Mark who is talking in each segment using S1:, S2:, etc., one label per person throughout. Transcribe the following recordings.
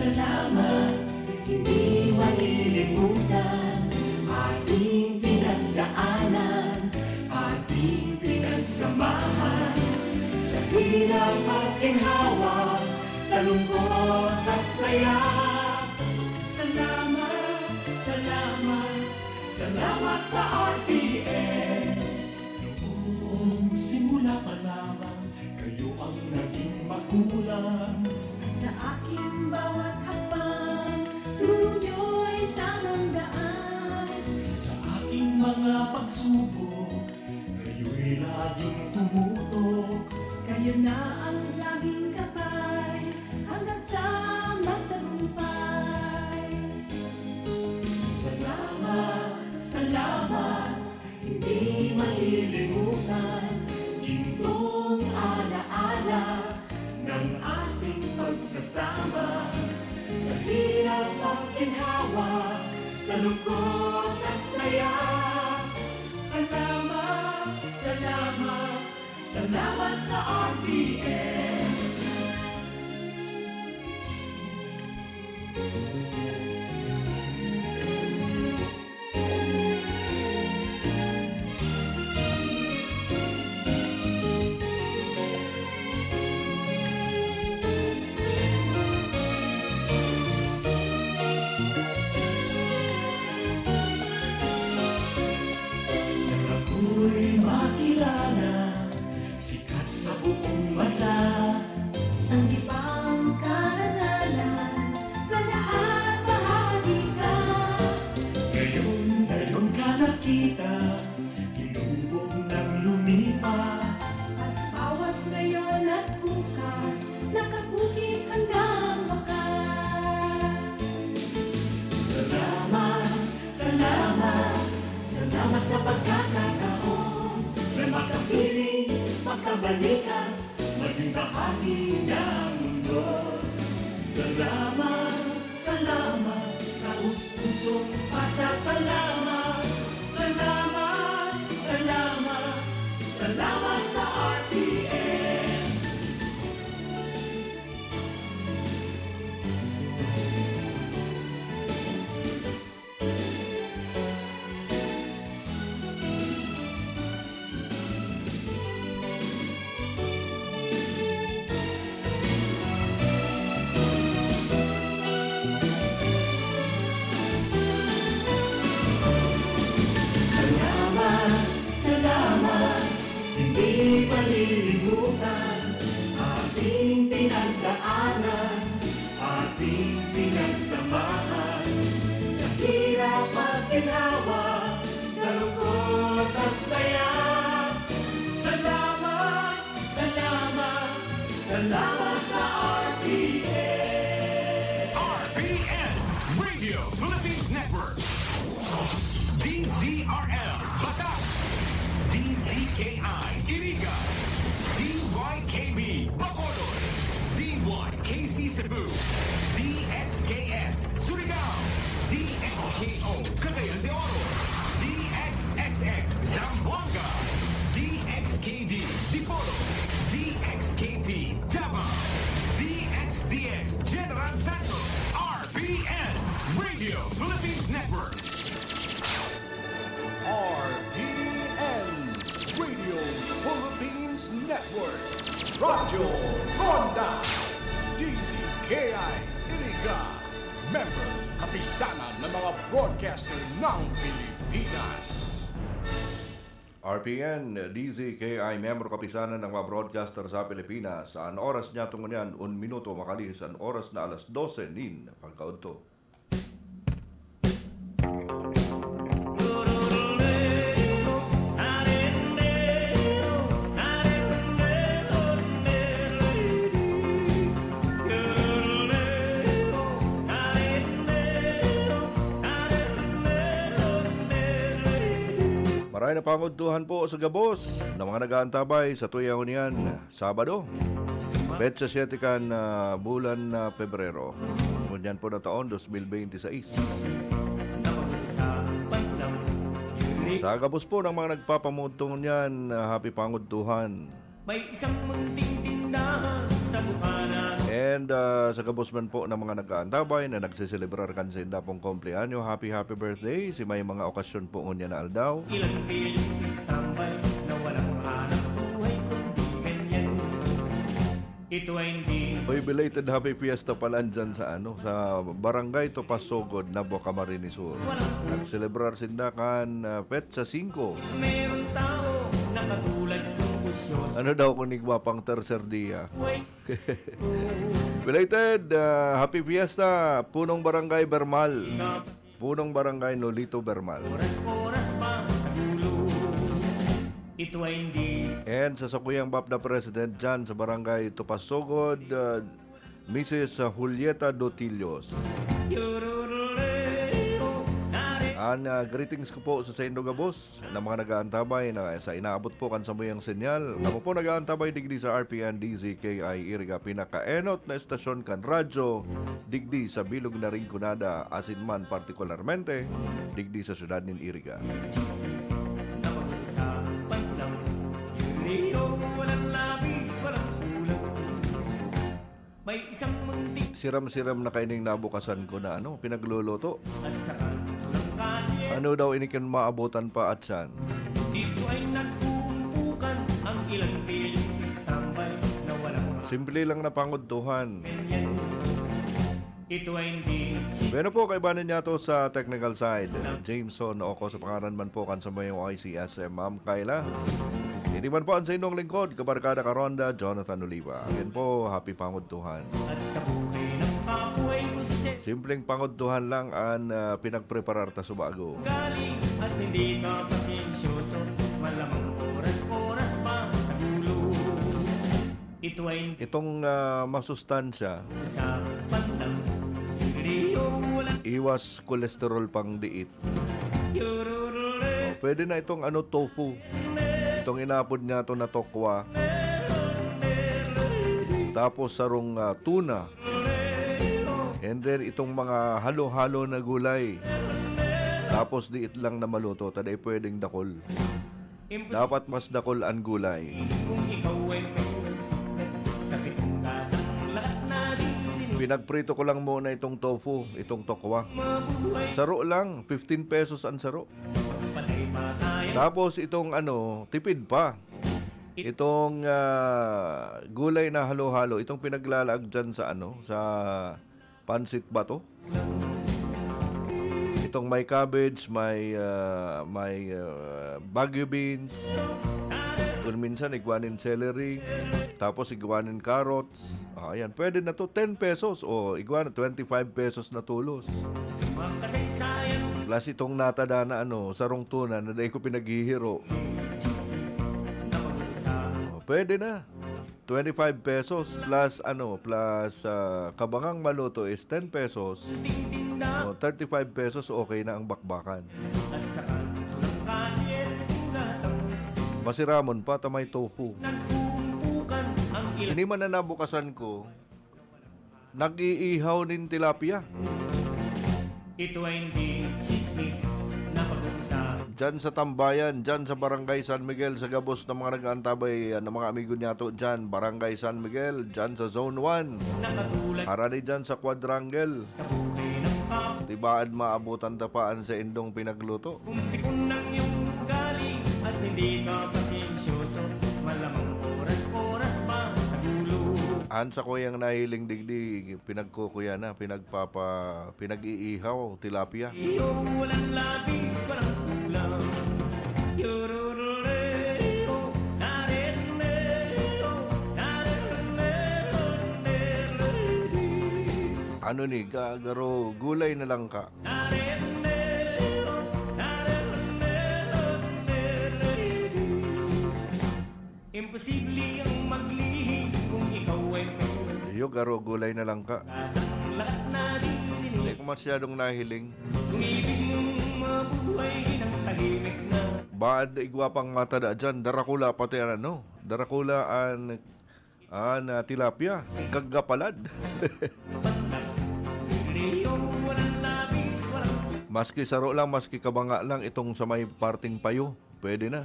S1: salamat, hindi malilimutan. Ating pinagdaanan, ating pinagsamahan, sa hirap at ginhawa, sa lungkot at saya. Salamat, salamat, salamat sa RPN. Noong simula pa lamang, kayo ang naging magulang.
S2: Sa aking bawat hakbang, turo nyo'y tamang daan.
S1: Sa aking mga pagsubok, kayo'y laging tumutok.
S2: Kayo na ang laging gabay, hanggang sa magtagumpay.
S1: Salamat, salamat, hindi malilimutan. Gintong alaala ng ating pagsasama, sa hirap at ginhawa, sa lungkot at saya. Salamat, salamat, salamat sa RPN. Ako'y makilala, sikat sa buong mata.
S2: Ang ibang karangalan, sa lahat bahagi ka.
S1: Ngayon ka nakita, hinubog ng lumipas.
S2: At bawat ngayon at bukas, nakabukit hanggang wakas.
S1: Salamat, salamat, salamat sa pagkakataon na makapiling, makabalikan, maging bahagi ng mundo. Salamat, salamat, taus-pusong pasasalamat. Salamat, salamat, salamat sa RPN. Salamat, hindi malilimutan. Ating pinagdaanan, ating pinagsamahan, sa hirap at ginhawa, sa lungkot at saya. Salamat, salamat, salamat sa RPN.
S3: RPN Radio Philippines Network. DZRL Batak, DZKI Iriga, DYKB Bacolod, DYKC Cebu, DXKS Surigao, DXKO Cagayan de Oro, DXXX Zamboanga, DXKD Dipolo, DXKT Davao, DXDX General Santos. RPN Radio Philippines Network.
S4: RPN Radio Philippines Network. Radyo Ronda DZKI Iriga. Member kapisanan ng mga broadcaster ng Pilipinas.
S5: RPN, DZKI, membro kapisanan ng mga broadcaster sa Pilipinas. Ang oras niya tungon yan, 1 minuto makalis. Ang oras na alas 12 nin pagkaunto. Maraming napanguntuhan po sa gabos na mga nag-aantabay sa tuyang niyan Sabado, Betsa 7 kan bulan na Pebrero. Ngunyan po na taon 2026. Sa gabos po ng mga nagpapamuntong niyan, happy panguntuhan.
S1: May isang munting tindahan sa sa bukana.
S5: And sa kabusman po ng mga nag-aantabay na nagsiselebrar kan sa inda pong kumpleanyo, happy birthday. Si may mga okasyon po unya na aldaw.
S1: Ilang piling istambay na walang hanap buhay kundi ganyan. Ito ay hindi
S5: Oy, belated happy fiesta pala dyan sa sa Barangay Topasogod na Bocamarini Sur. Nagselebrar sinda kan Petsa 5.
S1: meron tao na katulad kong busyoso.
S5: Ano daw kung nigwapang tercer dia?
S1: Wait,
S5: Belated happy fiesta, Punong Barangay Bermal. Punong Barangay Nolito Bermal.
S1: oras pa sa gulo. Ito ay hindi
S5: And sa Sakuyang Bap na President dyan sa Barangay Topasogod, Mrs. Julieta Dotillos.
S1: yururuleo.
S5: Greetings ko po sa Saindo Gabos na mga nag-aantabay na sa inaabot po kan sa muyang senyal. Kamo po nag-aantabay digdi sa RPN DZKI Iriga, pinakaenot na estasyon kan radyo digdi sa Bilog na Rinconada, asinman partikularmente digdi sa syudad nin Iriga.
S1: Napag-usapan lang. Yureo, walang labis, walang kulang. May isang muntik
S5: Siram-siram na kaining nabukasan ko na pinagluluto.
S1: at sa kanto ng kalye.
S5: Ano daw inikin maabutan pa at san?
S1: Dito ay nagkukumpukan ang ilang piling istambay na walang
S5: Simple lang na pangudtuhan.
S1: ganyan. Ito ay hindi
S5: Bueno po, kay banin niya to sa technical side. Jameson Oko sa pangalan man po kan sa mayong ICSM, Ma'am Kayla. Hindi man po ang sa inyong lingkod, kabarkada Karonda, Jonathan Oliva. Again po, happy pangudtuhan.
S1: at sa buhay ng kabuhay ko si Seth
S5: Simpleng pangudtuhan lang ang pinagpreparar ta subago.
S1: galing at hindi ka pasensyoso. Malamang oras pa sa gulo. Ito ay hindi
S5: Itong masustansya,
S1: sa pandang. Yureo, walang
S5: iwas kolesterol pang diit.
S1: yururule.
S5: Pwede na itong tofu. Itong inapod niya to na tokwa. Tapos sarong tuna. And then itong mga halo-halo na gulay. Tapos diit lang na maluto. Taday pwedeng dakol. Dapat mas dakol ang gulay.
S1: Kung ikaw ay may respect sa pitong gatang lahat na dininig.
S5: Pinagprito ko lang muna itong tofu, itong tokwa.
S1: Mabuhay
S5: Saro lang, 15 pesos ang saro.
S1: patay pa tayo.
S5: Tapos itong tipid pa. Itong gulay na halo-halo, itong pinaglalag dyan sa sa pansit ba to? Itong may cabbage, may Baguio beans, kung minsan igwanin celery, tapos igwanin carrots. Ayan, pwede na to 10 pesos o igwanin 25 pesos na tulos.
S1: Makasaysayan
S5: Plus itong natada na sarong tuna na dahil ko pinaghihiro.
S1: na pag-usapan.
S5: Pwede na. 25 pesos plus kabangang maluto is 10 pesos.
S1: Ding-ding na
S5: 35 pesos okay na ang bakbakan.
S1: at sa kanto ng kalye. Gatang
S5: Masiramon pa tamay tofu.
S1: nagkukumpukan ang ilang
S5: Hindi man na nabukasan ko, nag-iihaw din tilapia.
S1: ito ay hindi chismis na pag-usapan.
S5: Diyan sa Tambayan, diyan sa Barangay San Miguel, sa gabos ng mga nag-aantabay, ng mga amigo niya to diyan, Barangay San Miguel, diyan sa Zone 1.
S1: Nakatulad
S5: Harani diyan sa Quadrangle.
S1: sa buhay ng kapo.
S5: Tibaan maabutan tapaan sa indong pinagluto.
S1: Kung pikon ng iyong ugali at hindi ka pasensyoso, malamang oras pa sa gulo.
S5: Ansa ko yung nahiling digdi, pinagkukuya na, pinag-iihaw, tilapia.
S1: Iyo walang labis, walang kulang. Yururuleo, nareruneo, nareruneo.
S5: Ano ni, gagaro, gulay na lang ka.
S1: Imposible ang maglihim kung ikaw ay may
S5: Yo, garo, gulay na lang ka.
S1: katang lahat na dininig.
S5: Hindi ko masyadong nahiling.
S1: Kung ibig mong mabuhay ng tahimik na
S5: Baad igwapang mata da dyan, darakula pati darakula tilapia, gagapalad.
S1: Iyong walang labis, walang
S5: Maski saro lang, maski kabanga lang, itong sa may parting payo, pwede na.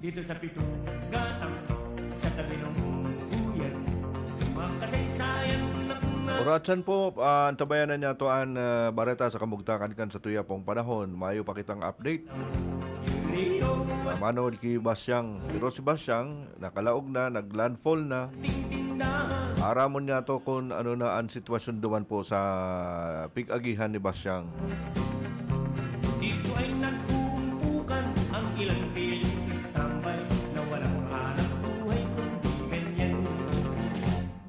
S1: Dito sa pitong gatang sa tabi ng buyan, mga kasaysayan ng
S5: Oratsan po, antabayan na niya to ang bareta sa kamugtakan kan sa tuya pong panahon. Mayo pa kitang update.
S1: Rio,
S5: Manood kay Basyang. Pero si Basyang, nakalaog na, naglandfall na.
S1: tindahan,
S5: Aramon niya to kung ano na ang sitwasyon duman po sa pig-agihan ni Basyang.
S1: dito ay nagkukumpukan ang ilang piling istambay na walang hanap buhay kundi ganyan.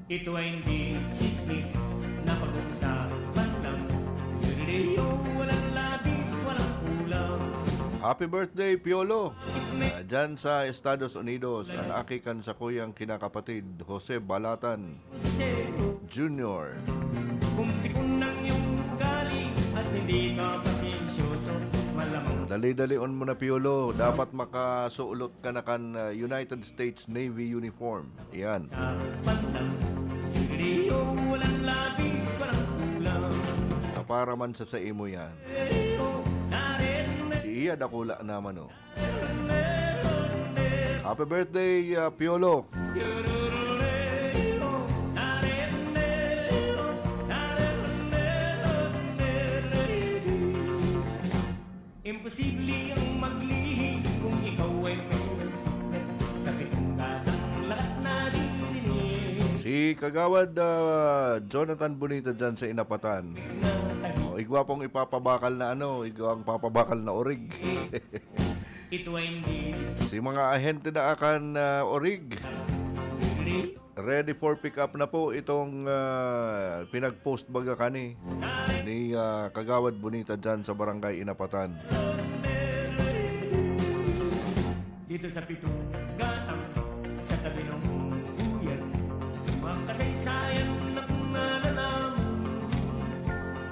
S1: Ito ay hindi chismis na pag-uusapan lang. Rio, walang labis, walang kulang.
S5: Happy birthday, Piolo! Diyan sa Estados Unidos, ang akikan sa kuyang kinakapatid, Jose Balatan
S1: Kasi
S5: Jr.
S1: kung tipon ng iyong ugali at hindi ka pasensyoso, malamang
S5: Dali-dalion mo na, Piolo. Dapat makasuulot ka na kan United States Navy uniform. Yan.
S1: sa pandang. Rio, walang labis, walang kulang.
S5: Para man sa imo yan.
S1: Rio, narin,
S5: Si Iya Dakula naman, oh. Happy birthday, Piolo!
S1: Imposible ang maglihim kung ikaw ay may respect. Sa pitong gatang lahat na dininig
S5: Si Kagawad Jonathan Bonita dyan sa Inapatan.
S1: na tahi.
S5: O, igwa pong ipapabakal na igwa ang papabakal na orig.
S1: Ito ay hindi
S5: Si mga ahente na akan orig.
S1: Rio,
S5: Ready for pick up na po itong pinag-post baga kani ni Kagawad Bonita dyan sa Barangay Inapatan.
S1: dito sa pitong gatang sa tabi ng buyan, mga kasaysayan ng nalalaman.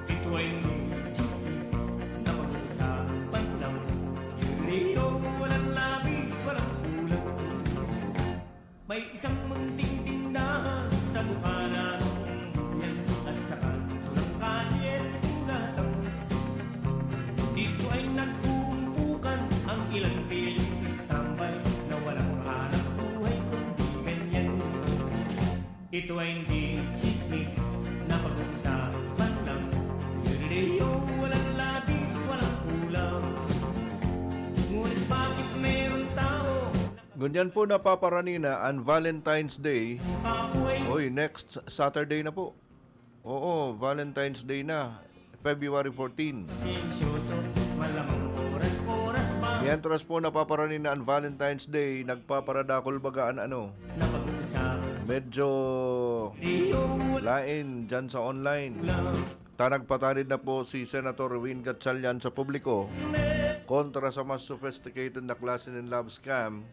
S1: Ito ay chismis na pag-uusapan lang. Rio, walang labis, walang kulang. May isang munting tindahan sa bukana ng buyan at sa kanto ng kalye ng gatang. Dito ay nagkukumpukan ang ilang piling istambay na walang hanap buhay kundi ganyan. Ito ay hindi chismis na pag-uusapan lang. Rio, walang labis, walang kulang. Ngunit bakit meron tao
S5: Ganyan po napaparanina ang Valentine's Day.
S1: na kabuhay
S5: Oy, next Saturday na po. Oo, Valentine's Day na. February 14.
S1: sensyoso, malamang oras-oras pa
S5: Mientras po napaparanina ang Valentine's Day, nagpaparadakol bagaan
S1: na pag-uusapan.
S5: medyo
S1: Rio,
S5: lain dyan sa online.
S1: walang
S5: Tanagpatanid na po si Senator Win Gatchalian sa publiko kontra sa mas sophisticated na klase ng love scam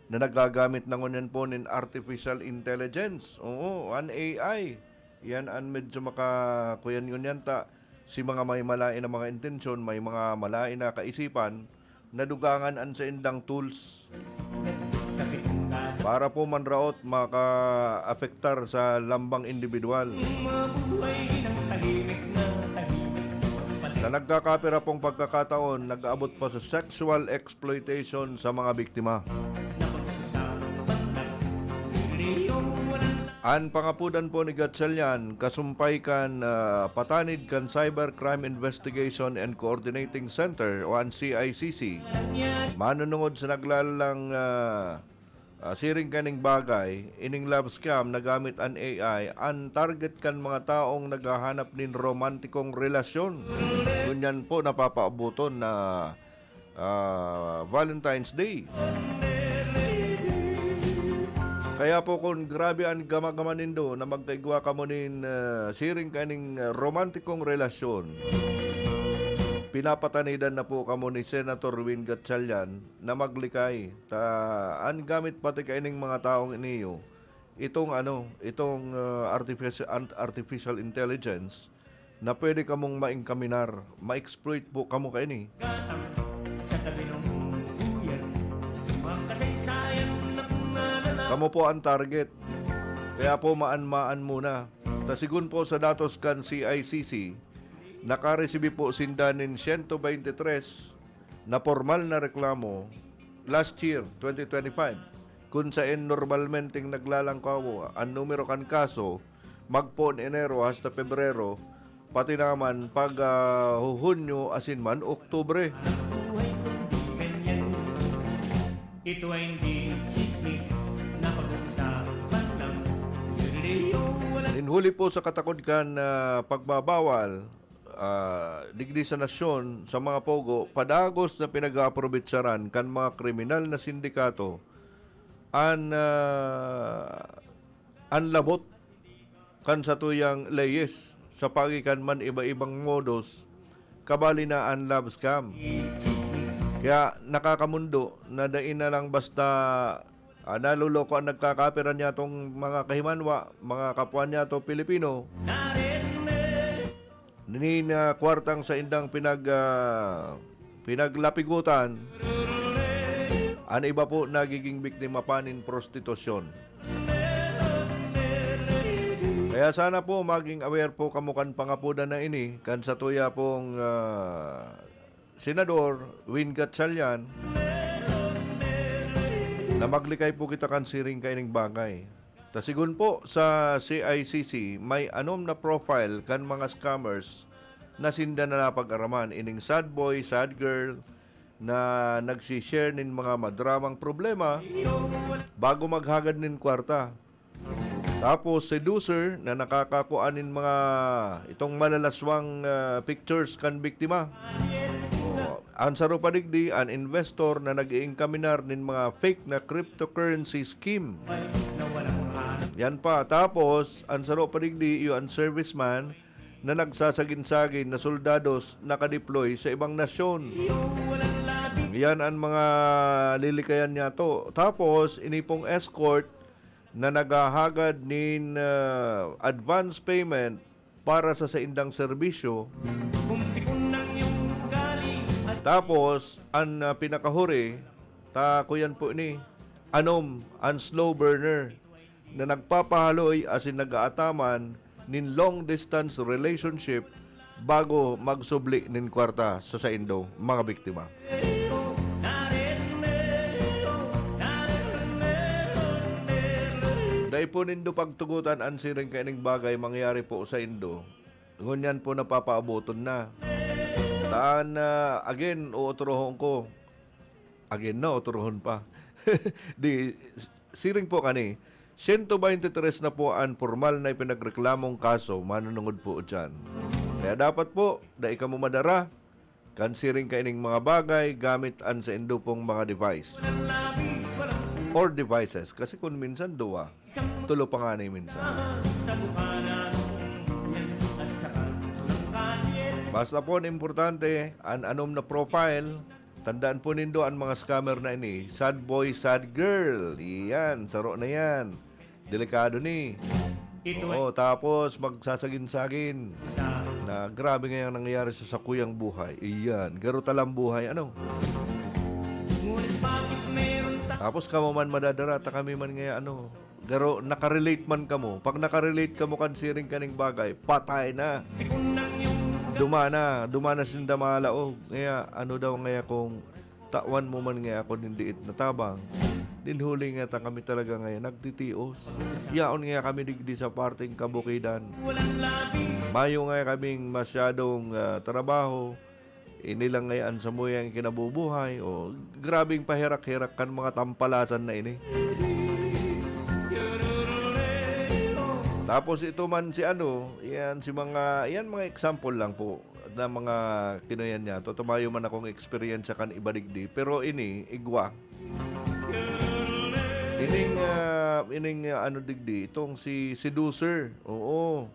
S5: na nagagamit na ngunyan po ng artificial intelligence. Oo, an AI. Yan ang medyo makakuyan yun yan ta. Si mga may malain na mga intensyon, may mga malain na kaisipan, nadugangan an sa indang tools
S1: sa pitong gatang.
S5: para po manraot maka-afektar sa lambang individual.
S1: Mabuhay ng tahimik na tahimik.
S5: Sa nagkakapira pong pagkakataon, nag-aabot pa sa sexual exploitation sa mga biktima.
S1: Na pag-uusapan lang. Rio, walang
S5: Ang pangapudan po ni Gatchalian, kasumpay kan patanid kan Cybercrime Investigation and Coordinating Center o ang CICC.
S1: yan.
S5: Manunungod sa naglalang siring kaning bagay, ining love scam na gamit an AI, ang target kan mga taong naghahanap nin romantikong relasyon. Kunyan po napapaabuton na Valentine's Day. Kaya po kung grabe ang gama-gama nindo na magkaigwa ka mo nin siring kaning romantikong relasyon, pinapatanidan na po kamo ni Senator Win Gatchalian na maglikay an gamit pati kaining mga taong iniyo itong artificial intelligence na pwede kamong maingkaminar, ma-exploit po kamo kaini.
S1: Gatang sa tabi ng buyan, mga kasaysayan ng nalalaman.
S5: Kamo po ang target. Kaya po maan-maan muna. Tasigun po sa datos kan CICC, nakaresibi po sindanin 123 na formal na reklamo last year, 2025, kung saan normalmente naglalangkaw ang numero kan kaso, magpon Enero hasta Pebrero, pati naman pag Hunyo asin man, Oktubre.
S1: Buhay kundi ganyan. Ito ay hindi chismis na pag-uusapan lang. Dito wala
S5: Inhuli po sa katakod-kan na pagbabawal digdi sa nasyon sa mga pogo, padagos na pinag-aprobitsaran kan mga kriminal na sindikato an labot kan sa tuyang leyes sa pagikan man iba-ibang modus kabali na an love scam.
S1: chismis.
S5: Kaya nakakamundo na dain na lang basta naluloko ang nagkakapiran niya tong mga kahimanwa, mga kapwa niya to Pilipino. Nina kwartang sa indang pinaglapigutan. Ang iba po nagiging biktima panin prostitusyon. Kaya sana po maging aware po kamukan pangapudan na ini kan sa tuya pong Senador Win Gatchalian na maglikay po kita kan siring kaining bagay. Tasigun po sa CICC may anom na profile kan mga scammers na sinda na napag-araman ining sad boy, sad girl na nagsishare nin mga madramang problema bago maghagad nin kwarta. Tapos seducer na nakakakuanin mga itong malalaswang pictures kan biktima. Ang sarupadigdi, an investor na nag-iinkaminar nin mga fake na cryptocurrency scheme. Yan pa. Tapos, ang sarupadigdi, yung serviceman na nagsasagin-sagin na soldados nakadeploy sa ibang nasyon. Yan ang mga lilikayan niya to. Tapos, inipong escort na naghahagad nin advance payment para sa indang serbisyo. Tapos, ang pinakahuri, kuyan po ni, anom, ang slow burner, na nagpapahaloy asin nag-aataman nin long distance relationship bago magsubli nin kwarta sa saindo, mga biktima. Dahil po nindo pagtugutan ang siring kaining bagay mangyari po sa Indo, ngunyan po napapaabuton na. Taan again, uuturohon ko. Again na, uturohon pa. Di, siring po kani, 123 na po ang formal na ipinagreklamong kaso, manunungod po dyan. Kaya dapat po, dahil ka mo madara, kan siring kaining mga bagay, gamit ang sa Indo pong mga device. Or devices. Kasi kung minsan duwa, tulo pa nga na minsan. Basta po importante, ang anom na profile, tandaan po nindo ang mga scammer na ini. Sad boy, sad girl. Iyan, saro na yan. Delikado ni. Oo, tapos magsasagin-sagin. Na grabe nga yung nangyayari sa sakuyang buhay. Iyan, garo talang buhay. Ano? Tapos kamo man madadarata kami man nga garo nakarelate man kamo. Pag nakarelate kamo kan siring kaning bagay, patay na. Dumana sinda malaog. Kaya daw nga kung tawan mo man nga ako nindiit na tabang. Dinhuli nga kami talaga ngayon nagtitios. Yaon nga kami digdi sa parting kabukidan. Mayo nga kaming masyadong trabaho. Inilang ngayon sa muyang kinabubuhay o grabing pahirak-hirak kan mga tampalasan na ini. Tapos ito man si yan mga example lang po na mga kinuyan niya. Tumayo man akong experience kan ibadigdi pero ini igwa. Ining digdi itong si seducer. Oo.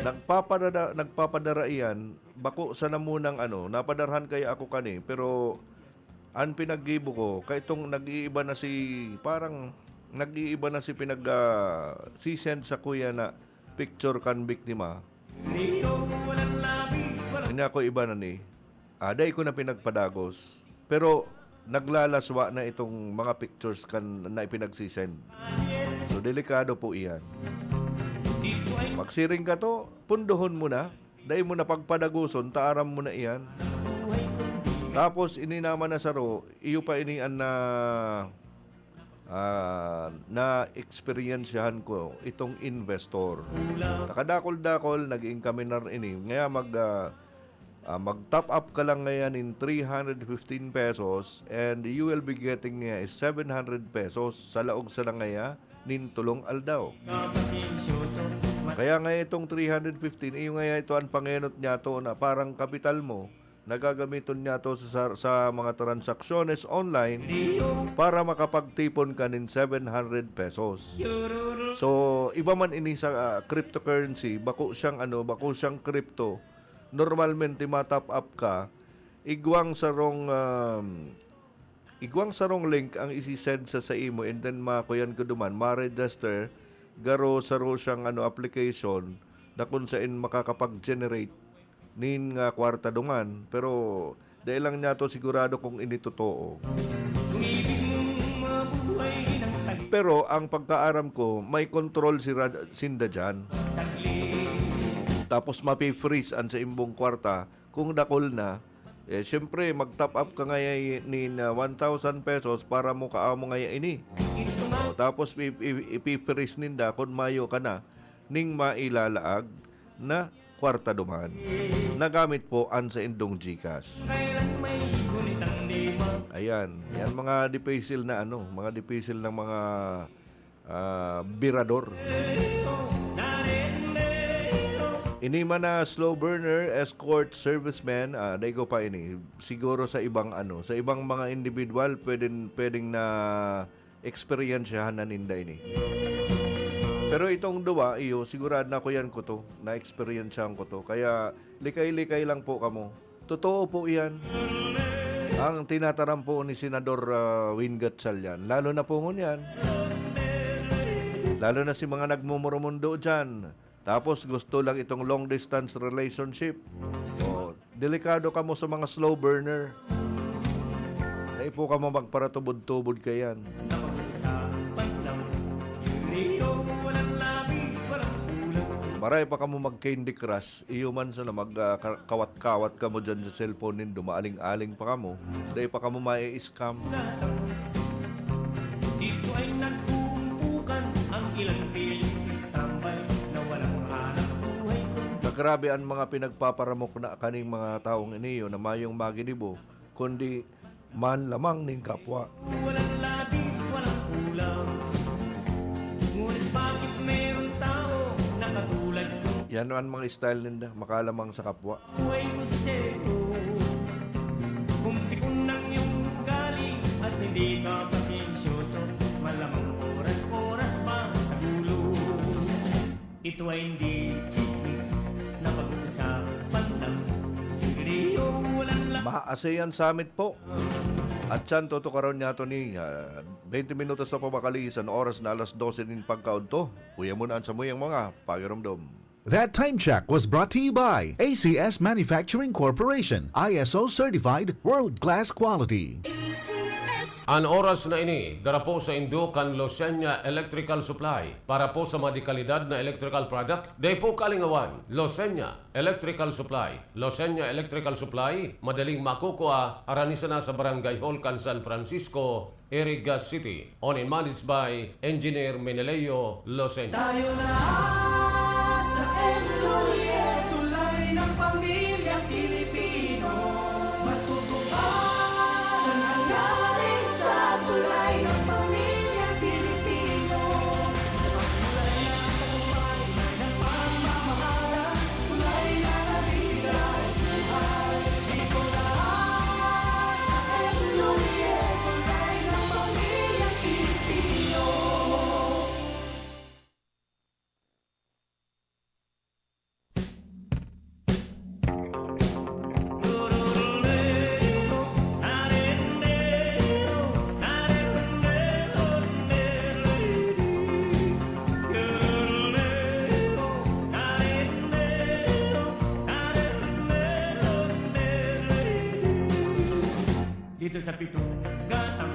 S5: Nagpapadara iyan bako sa namunang napadarhan kaya ako kani pero ang pinaggibo ko kay itong nag-iiba na si sisend sa kuya na picture kan biktima. Hindi ako iba na ni. Day ko na pinagpadagos. Pero naglalaswa na itong mga pictures kan na ipinagsisend. So delikado po iyan. Magsiring ka to, pundohon mo na. Dahil mo na pagpadaguson, taaram mo na iyan. Tapos ini naman na saro, iyo pa inian na experiensyahan ko itong investor. Nakadakol-dakol, naging kami na ini. Ngaya mag-top up ka lang ngayon in 315 pesos and you will be getting is 700 pesos sa laog sa lang ngaya nin tulong aldaw. Kaya nga itong 315, iyo ngaya ito ang pangenot niya to na parang kapital mo. Nagagamiton niya to sa mga transaksyones online para makapagtipon ka ng 700 pesos. So, iba man ini sa cryptocurrency, bako siyang crypto. Normalmente matap up ka, igwang sarong link ang isi-send sa imo and then makuyan ko duman, ma-register garo saro siyang application na kung saan makakapag-generate nin nga kwarta dungan, pero dahil lang niya to sigurado kung ini totoo. Pero ang pagkaaram ko, may control si Sinda dyan. Tapos mapi-freeze an sa imbong kwarta kung dakol na. Siyempre mag-top up ka ngayon nin 1,000 pesos para mo kaamo ngayon ini. Tapos ipi-freeze ninda kung mayo ka na ning mailalaag na kwarta duman. Nagamit po an sa indong GCash. Ayan, yan mga dipisil na mga dipisil ng mga birador. Ini man na slow burner, escort, serviceman, dahil ko pa ini. Siguro sa ibang sa ibang mga individual pwedeng na experiensyahan na ninda ini. Pero itong duwa, sigurado na ko yan ko to. Na-experiencehan ko to. Kaya likay-likay lang po kamo. Totoo po yan. Ang tinataram po ni Senador Wingatsal yan. Lalo na po ngun yan. Lalo na si mga nagmumuramundo dyan. Tapos gusto lang itong long distance relationship. Delikado kamo sa mga slow burner. Ay po kamo magparatubod-tubod kayan. Maray pa kamo mag-Candy Crush, iyo man sa magkawat-kawat kamo dyan sa cellphone nindo, maaling-aling pa kamo, dahil pa kamo mai-scam.
S1: Dito ay nagpumpukan ang ilang piling istambay na walang hanap buhay ko.
S5: Grabe ang mga pinagpaparamok na kaning mga taong iniyo na mayong maginibo, kundi man lamang ning kapwa.
S1: Walang labis, walang kulang. Ngunit bakit meron tao na katulad ko?
S5: Yan ang mga style ninda, makalamang sa kapwa.
S1: Buhay mo si Seto. Kumpikon ng iyong ugali at hindi ka pasensyoso. Malamang oras-oras pa sa gulo. Ito ay hindi chismis na pag-uusapan lang. Hindi walang
S5: Ma-ASEAN Summit po. At siyan, tutukaroon niya ito ni 20 minutos na po makalisan, oras na alas 12 nin pagkaunto. Uya mo na sa muyang mga pakiramdam.
S6: That time check was brought to you by ACS Manufacturing Corporation, ISO certified world-class quality.
S7: Ang oras na ini, dara po sa Indukan Losenya Electrical Supply para po sa madikalidad na electrical product. Day po kalingawan, Losenya Electrical Supply. Losenya Electrical Supply, madaling makukuha, aranisa na sa Barangay Holcan, San Francisco, Iriga City. Owned and managed by Engineer Meneleo Losenya.
S2: Tayo na sa Enloye, tulay ng pamilyang Pilipino. Matutupad ang hangarin sa tulay ng pamilyang Pilipino. Tulay na tagumpay ng pamamahala, tulay na nabigay buhay. Dito na sa Enloye, tulay ng pamilyang Pilipino.
S1: Dito sa pitong gatang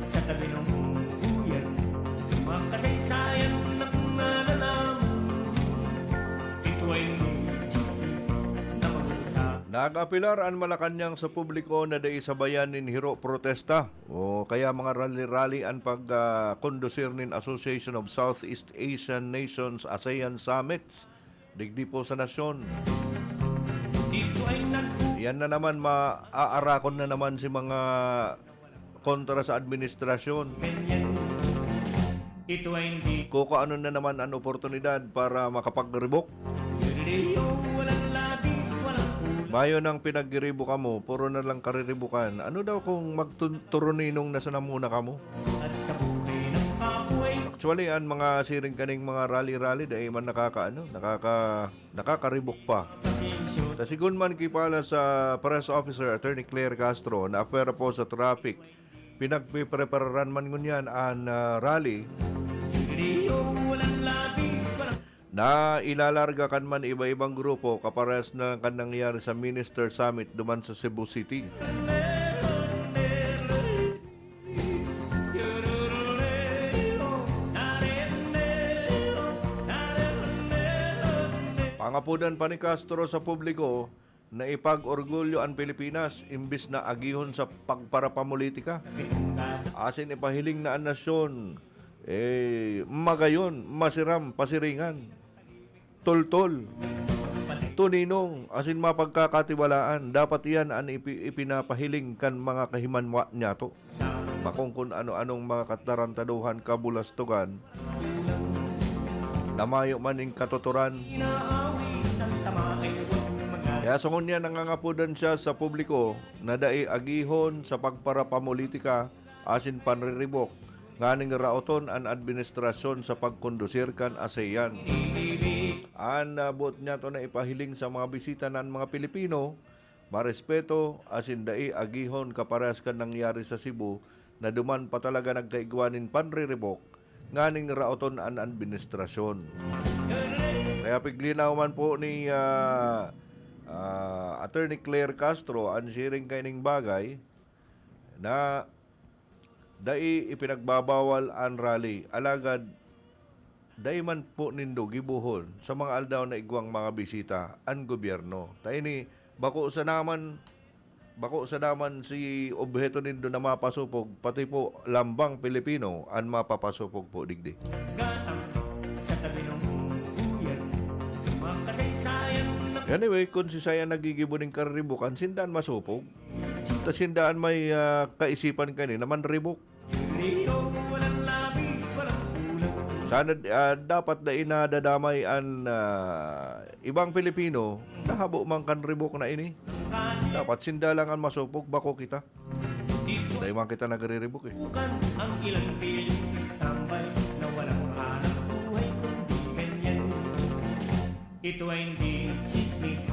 S1: sa tabi ng buyan, mga kasaysayan ng nalalaman. Ito ay chismis na pag-uusap.
S5: Nag-apilar ang Malacanang sa publiko na dai sabayan nin hiro protesta o kaya mga rally-rally ang pag-kondusir nin Association of Southeast Asian Nations ASEAN Summits digdi po sa nasyon.
S1: Dito ay
S5: Yan na naman, maaarakon na naman si mga kontra sa administrasyon.
S1: nagkumenyan. Ito ay hindi
S5: Kung ano na naman ang oportunidad para makapag-revoke.
S1: dito walang labis, walang kulang.
S5: Bayo ng pinag-revoke mo, puro na lang kariribukan. Ano daw kung magturuninong nasa namuna ka mo?
S1: At sa buhay ng kapoy,
S5: Actually, ang mga siring kaning mga rally-rally dahil man nakaka-revoke pa.
S1: pasensyo.
S5: Tasigun man kipala sa press officer Attorney Claire Castro na apera po sa traffic. Pinagpiprepararan man ngunyan ang rally
S1: Dito walang labis, walang
S5: na ilalarga kan man iba-ibang grupo kapares na kan nangyari sa Minister Summit duman sa Cebu City. Pangapudan pa ni Castro sa publiko na ipag-orgulyo ang Pilipinas imbis na agihon sa pagparapamulitika. Asin ipahiling na ang nasyon, magayon, masiram, pasiringan, tultol, tuninong, asin mapagkakatiwalaan. Dapat yan ang ipinapahiling kan mga kahimanwa niya to. Bakong kung ano-anong mga katarantaduhan, kabulastugan, namayo maning katuturan.
S1: inaawit ang tama ay huwag mag-
S5: Kaya sungon niya nangangapudan siya sa publiko na dai agihon sa pagparapamulitika asin panriribok nganing raoton ang administrasyon sa pagkondusir kan ASEAN. Buot niya to na ipahiling sa mga bisita ng mga Pilipino, marespeto asin dai agihon kaparehas kan nangyari sa Cebu na duman pa talaga nagkaigwanin panriribok nganing raoton ang administrasyon. Kaya piglinaw man po ni Attorney Claire Castro ang siring kaining bagay na dai ipinagbabawal ang rally. Alagad, dai man po nindo gibuhon sa mga aldaw na igwang mga bisita ang gobyerno. Tayo ni, bako sa naman si obheto nindo na mapasupog, pati po lambang Pilipino ang mapapasupog po digdi.
S1: gatang sa tabi ng buyan. Mga kasaysayan ng
S5: Anyway, kung si Saya nagigibuning kariribukan, sindaan masupog. Sa sindaan may kaisipan ka naman ribok.
S1: dito walang labis, walang kulang.
S5: Sana dapat na inadadamay ang ibang Pilipino na habo mang kanribok na ini. Dapat sindalang ang masupog, bako kita.
S1: Dito
S5: Dahil man kita nagriribok eh.
S1: bukan ang ilang piling istambay na walang hanap buhay kundi ganyan. Ito ay hindi chismis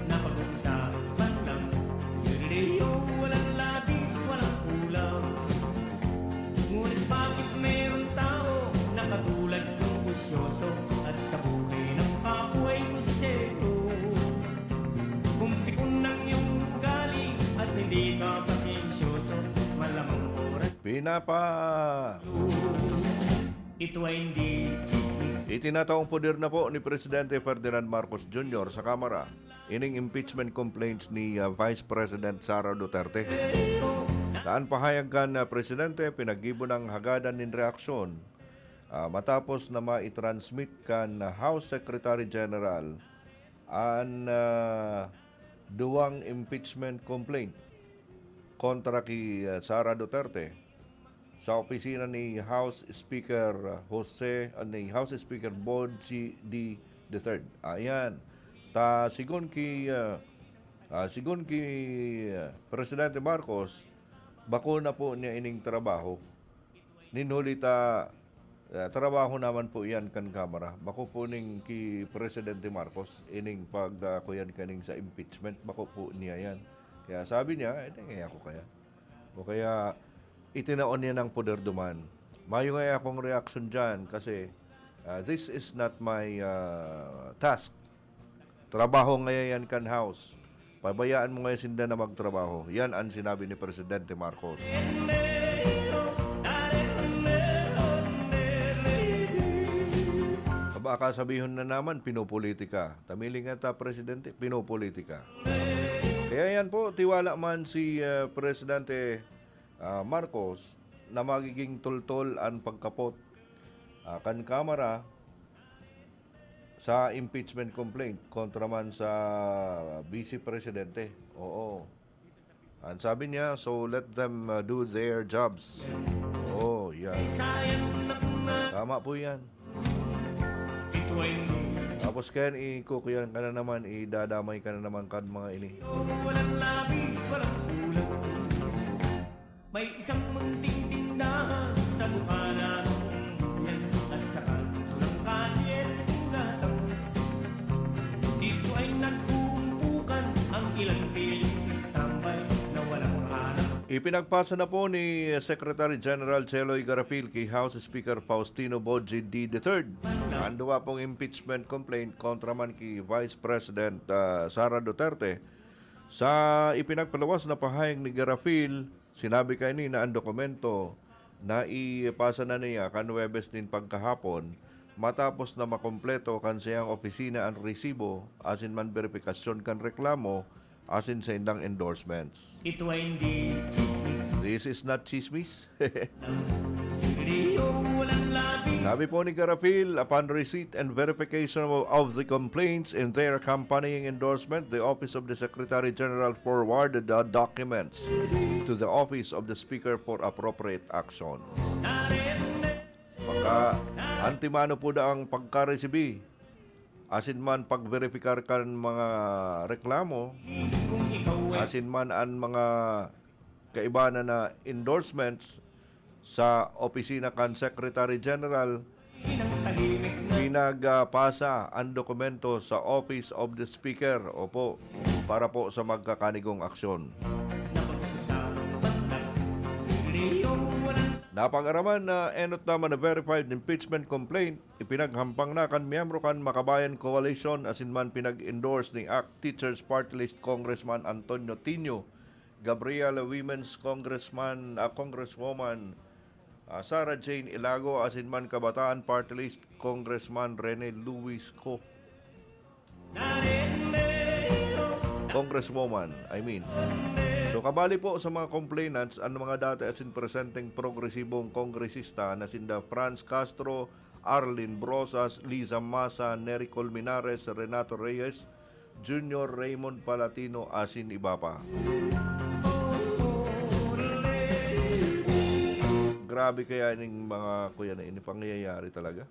S1: na pag-uusapan lang. Dito walang labis, walang kulang. Ngunit bakit meron tao na katulad ng busyoso at sa buhay ng kapwa ay kusisero? Kung pikon ng iyong ugali at hindi ka pasensyoso, malamang oras ito ay hindi chismis.
S5: Itinataong poder na po ni Presidente Ferdinand Marcos Jr. sa Kamara ining impeachment complaints ni Vice President Sara Duterte. Taan pahayag kan na Presidente pinaggibo ng hagadan nin reaksyon matapos na ma-transmit kan House Secretary General ang duwang impeachment complaint kontra ki Sara Duterte sa opisina ni House Speaker ni House Speaker Bod C. D. III. Ayan. Sigon ki Presidente Marcos, bako na po niya ining trabaho. Ninhuli trabaho naman po yan kan Kamara. Bako po ning ki Presidente Marcos ining pagkuyan kaning sa impeachment. Bako po niya yan. Kaya sabi niya, kaya ako kaya. O kaya itinaon niya ng poder duman. Mayo nga akong reaction dyan kasi this is not my task. Trabaho ngayon yan kan House. Pabayaan mo ngayon sinda na magtrabaho. Yan ang sinabi ni Presidente Marcos. Baka sabihin na naman, pinopolitika. Tamiling nga ta, Presidente, pinopolitika. Kaya yan po, tiwala man si Presidente Marcos na magiging tultol ang pagkapot kan Kamara sa impeachment complaint kontra man sa Vice Presidente. Oo. Ang sabi niya, so let them do their jobs. Oo, yan.
S1: Sayang na
S5: Tama po yan.
S1: ito ay
S5: Tapos kaya ikukuyan ka na naman, idadamay ka na naman kan mga ini.
S1: walang labis, walang kulang. May isang munting tindahan sa bukana yan at sa kanto ng kalye tulatang. Dito ay nagkukumpukan ang ilang piling istambay na walang hanap.
S5: Ipinagpasa na po ni Secretary General Cheloy Garapil kay House Speaker Faustino Boji D. III ang duwa pong impeachment complaint kontra man kay Vice President Sara Duterte. Sa ipinagpalawas na pahayag ni Garapil, sinabi kay ni na ang dokumento na ipasa na niya kan Webes din pagkahapon matapos na makompleto kan siyang opisina ang resibo asin man verifikasyon kan reklamo asin sa indang endorsements.
S1: Ito ay hindi chismis.
S5: This is not chismis.
S1: Hindi walang labis.
S5: Sabi po ni Garapil, upon receipt and verification of the complaints in their accompanying endorsement, the Office of the Secretary General forwarded the documents to the Office of the Speaker for appropriate action. Pagka antimano po da ang pagka-resibi, asin man pag-verifikar kan mga reklamo,
S1: Kung ikaw ay
S5: asin man ang mga kaibanan na endorsements sa opisina kan Secretary General,
S1: ng tahimik na
S5: pinagpasa ang dokumento sa Office of the Speaker, opo, para po sa magkakanigong aksyon.
S1: napag-usapan lang. Hindi walang
S5: Napag-araman na enot naman na verified impeachment complaint, ipinaghampang na kan miyembro kan Makabayan Coalition asin man pinag-endorse ni ACT Teachers Party List Congressman Antonio Tino, Gabriela Women's Congresswoman Sarah Jane Ilago asin man Kabataan Party List Congressman Rene Luis Co. Congresswoman, I mean. So kabali po sa mga complainants ang mga dati asin presenteng progresibong kongresista na sinda Franz Castro, Arlene Brosas, Liza Masa, Nery Colmenares, Renato Reyes, Junior Raymond Palatino asin iba pa. Grabe kaya ning mga kuya na ini pangyayari talaga.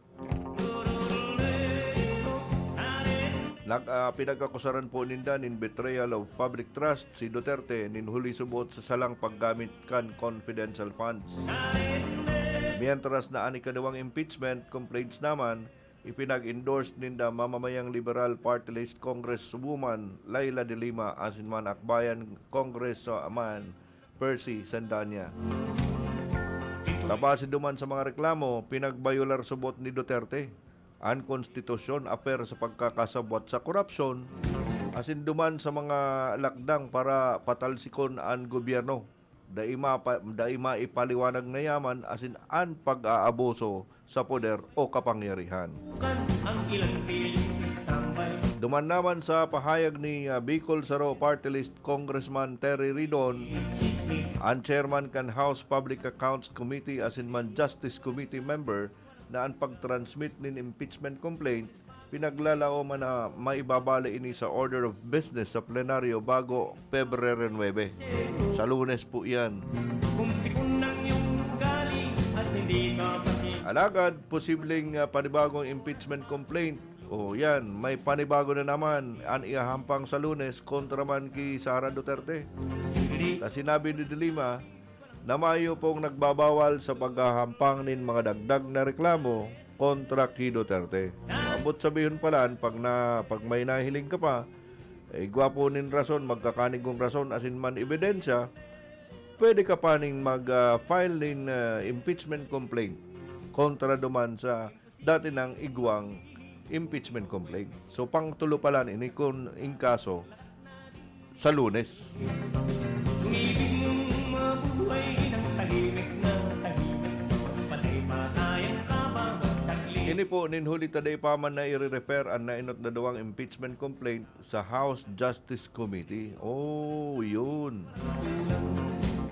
S5: Pinagkakusaran po ninda nin betrayal of public trust si Duterte nin huli subot sa salang paggamit kan confidential funds. Mientras na ani kadawang impeachment complaints naman, ipinag-endorse ninda mamamayang Liberal Party List Congresswoman Laila de Lima asin man Akbayan Congressman Percy Sandanya. Tapos duman sa mga reklamo, pinagbayular subot ni Duterte ang konstitusyon aper sa pagkakasabwat sa korupsyon asin duman sa mga lakdang para patalsikon ang gobyerno. Daima ipaliwanag na yaman asin ang pag-aabuso sa poder o kapangyarihan.
S1: ang ilang piling istambay.
S5: Duman naman sa pahayag ni Bicol Saro Party List Congressman Terry Ridon,
S1: Chismis.
S5: ang chairman kan House Public Accounts Committee asin man Justice Committee member na ang pag-transmit nin impeachment complaint, pinaglalao man na maibabali ini sa order of business sa plenaryo bago Pebrero 9. Sa Lunes po yan.
S1: Kung tikon ng iyong ugali at hindi ka pasin.
S5: Alagad, posibleng panibagong impeachment complaint. O yan, may panibago na naman ang ihahampang sa Lunes kontra man kay Sara Duterte. Ta sinabi ni De Lima na mayo pong nagbabawal sa paghahampang nin mga dagdag na reklamo kontra kay Duterte. Abot sabihin pala, pag may nahiling ka pa, gwapo nin rason, magkakanigong rason asin man ebidensya, pwede ka pa ning mag-file nin impeachment complaint kontra duman sa dati ng igwang impeachment complaint. So pangtulo pala ini kung in kaso sa Lunes.
S1: Kung ibig mong mabuhay ng tahimik na tahimik, patay matayang ka ba saglit?
S5: Ini po ninhuli taday paman na i-refer ang nainot na dawang impeachment complaint sa House Justice Committee. Oh, yun.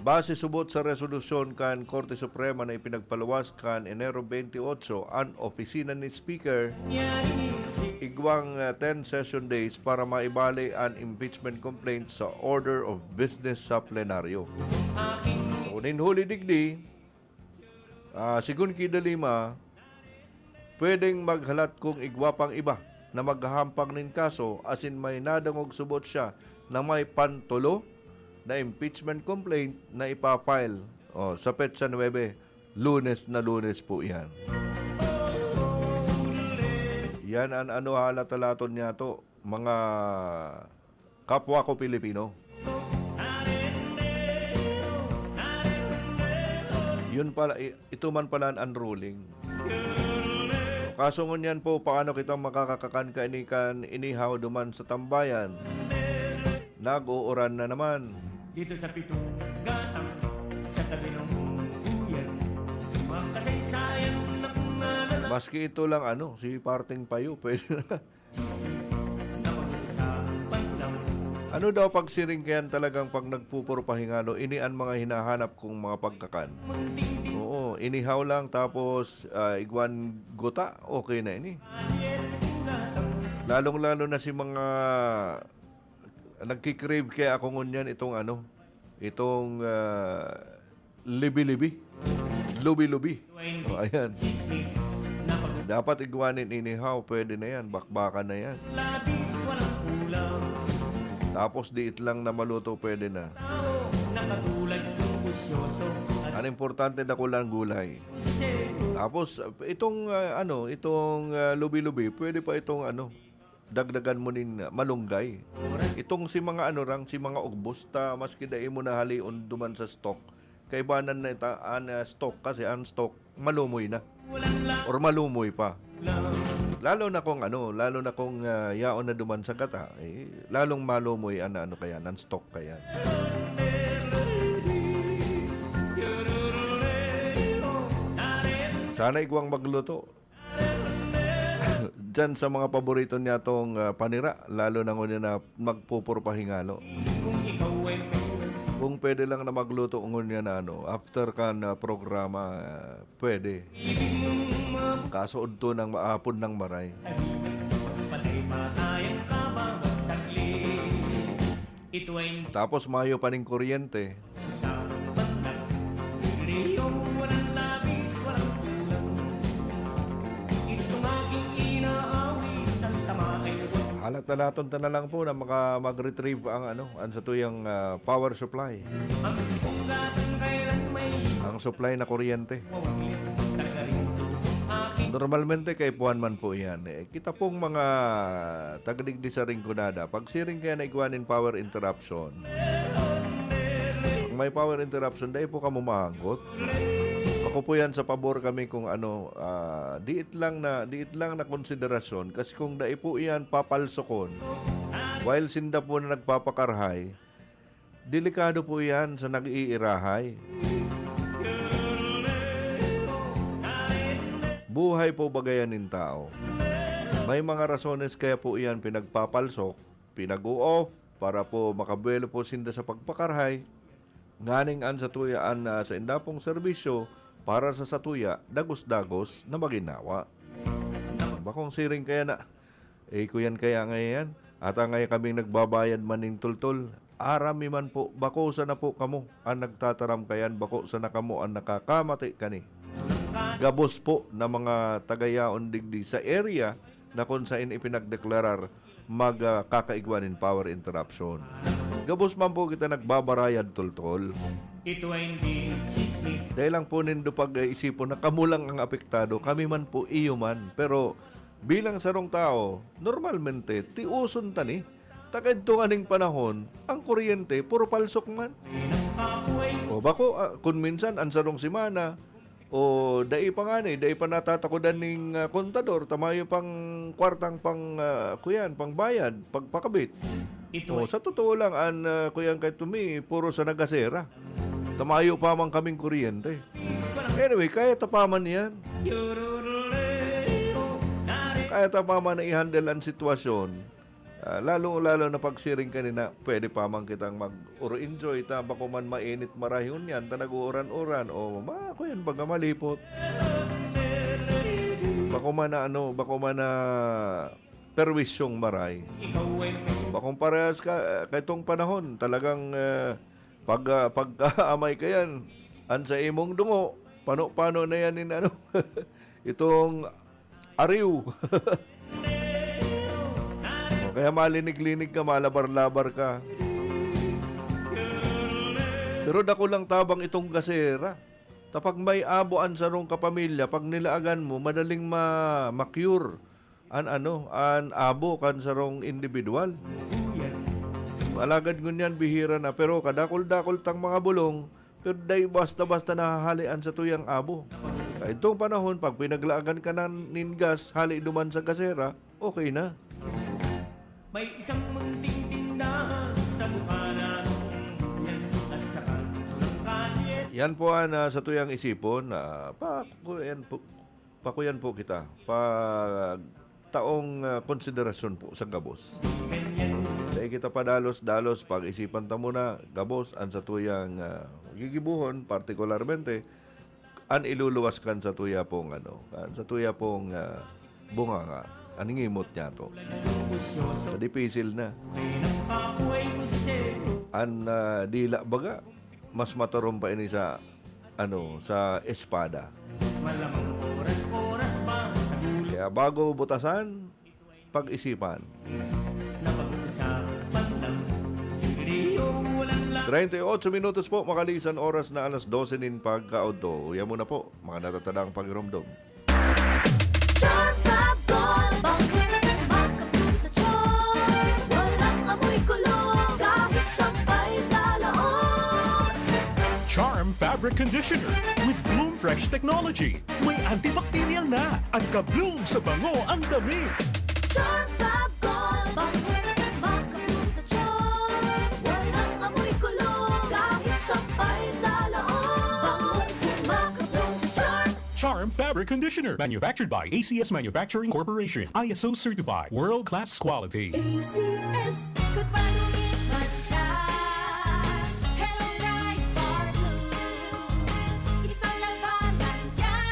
S5: Base subot sa resolusyon kan Korte Suprema na ipinagpaluwas kan Enero 28 ang opisina ni Speaker igwang 10 session days para maibali ang impeachment complaint sa order of business sa plenaryo. So, ninhuli digdi, sigun kidalima, pwedeng maghalat kung igwa pang iba na maghahampang nin kaso asin may nadangog subot siya na may pantulo na impeachment complaint na ipafile sa petsa 9, Lunes na Lunes po yan. Yan ang halatalaton niya to, mga kapwa ko Pilipino. Yun pala, ito man pala ang unruling. Kaso ngunyan po, paano kita makakakakan kainikan inihaw duman sa tambayan? Nag-uuran na naman.
S1: Dito sa pitong gatang sa tabi ng uyan, makasaysayan na kunala.
S5: Maski ito lang si Parting Payo, pwede na.
S1: Na pag-usapan lang.
S5: Ano daw pag siringkayan talagang pag nagpupurpahingalo, ini ang mga hinahanap kong mga pagkakan. Oo, inihaw lang tapos igwan gota, okay na ini. Lalong-lalo na si mga nagkikrave kaya ako ngunyan itong libi-libi. Lubi-lubi. O, ayan.
S1: Chismis na pag
S5: Dapat igwanin inihaw, pwede na yan, bakbakan na yan.
S1: labis walang kulang.
S5: Tapos diit lang na maluto, pwede na.
S1: Tao na katulad ng busyoso at
S5: Ang importante na kulang gulay.
S1: sisero.
S5: Tapos itong lubi-lubi, pwede pa itong dagdagan mo nin malunggay. Itong si mga si mga ugbos ta maski dai mo na halion duman sa stock. Kaibanan na ita stock kasi ang stock malumoy na
S1: Walang lang
S5: or malumoy pa. Lalo na kung yaon na duman sa gata, lalong malumoy kaya nan stock kaya. Sana igwang magluto. Diyan sa mga paborito niya tong panira, lalo na ngunyan na magpupurpahingalo.
S1: kung ikaw ay meron.
S5: Kung pwede lang na magluto ngunyan na after kan programa, pwede. Kaso udto ng maapon ng maray.
S1: Patay pa tayong kabang saglit. Ito ay
S5: Tapos mayo pa ning kuryente.
S1: sa bandag. Riyong walang labis, walang kulang. Itong aking inaawit, ang tama ay
S5: Halat-halaton ta na lang po na mag-retrieve ang sa tuyang power supply.
S1: ang punggatang kailan may
S5: Ang supply na kuryente.
S1: mawaglit. Tagarito, aking
S5: Normalmente kay puan man po yan. Kita pong mga tagadigdi sa ringkunada, pag siring kaya na igwanin power interruption, kung may power interruption, dahil po ka mumanggot. Ako po yan sa pabor kami kung diit lang na konsiderasyon kasi kung dahil po yan papalsokon, while sinda po na nagpapakarhay, delikado po yan sa nag-iirahay. Buhay po bagayan ng tao. May mga rasones kaya po iyan pinagpapalsok, pinag-o-off, para po makabuelo po sinda sa pagpakarhay, nganing an sa tuyaan na sa indapong serbisyo para sa satuya, dagos-dagos na maginawa. Bakong siring kaya na, kuyan kaya ngayon, at ngayon kaming nagbabayad maning tultol, arami man po, bako sa na po kamo, ang nagtataram kayan, bako sa na kamo, ang nakakamati kani. Gabos po na mga tagayaon digdi sa area na kung saan ipinagdeklarar magkakaigwanin power interruption. Gabos man po kita nagbabarayad tultol.
S1: ito ay hindi chismis.
S5: Dahil lang po nindo pag-isipon na kamulang ang apektado, kami man po iyo man. Pero bilang sarong tao, normalmente, tiuson tani. Takadto aning panahon, ang kuryente, puro palsok man. O bako, kung minsan, ang sarong simana, o dai pa nga dai pa natatakodan ning kontador, tamayo pang kwartang pang bayad, pagpakabit.
S1: Ito ay
S5: Sa totoo lang, kuyan kay tumi, puro sa nagasera. Tamayo pa man kaming kuryente. Anyway, kaya tapaman yan. ta pa man i-handle ang sitwasyon, lalo na pagsiring kanina, pwede pa man kitang mag-enjoy ta, bako man mainit marahon yan, ta nag-uuran-uran, o ako yan baga malipot. Bako man na perwisyong maray.
S1: Ikaw ay may
S5: Bakong parehas ka, kaitong panahon, talagang pagkaamay ka yan, an sa imong dungo, paano na yan itong ariw. Kaya malinig-linig ka, malabar-labar ka. Pero dako lang tabang itong gasera. Tapag may aboan sa rong kapamilya, pag nilaagan mo, madaling ma-cure an abo kan sa rong individual. Alagad ngunyan bihira na, pero kadakol-dakol tang mga bulong, pero day basta-basta nahahalian sa tuyang abo. Sa itong panahon, pag pinaglaagan ka ng ningas, hali duman sa gasera, okay na.
S1: may isang munting tindahan sa bukana yan at sa kanto ng kalye.
S5: Yan po sa tuyang isipon, pakuyan po kita. Taong konsiderasyon po sa gabos. Dahil kita padalos-dalos pag-isipan ta muna gabos ang sa tuyang gigibuhon, partikularmente an iluluwas kan sa tuya pong bunga nga aningimot niya to. Sa dipisil na. An dila baga mas matarom pa ini sa espada.
S1: Malamang oras-oras pa sa gulo
S5: Kaya bago butasan, pag-isipan.
S1: na pag-usapan lang. Walang lang
S5: 38 minutos po, makalisan oras na alas 12 nin pagkaunto. Uya muna po, mga natatadang pagiromdom.
S8: Charm Fabric Conditioner with Bloom Fresh Technology. May antibacterial na at ka-bloom sa bango ang dami. Charm Fabric Conditioner, manufactured by ACS Manufacturing Corporation, ISO certified, world-class quality.
S2: ACS, good pa lumipas siya. Hello, right for blue. Isang labanan yan.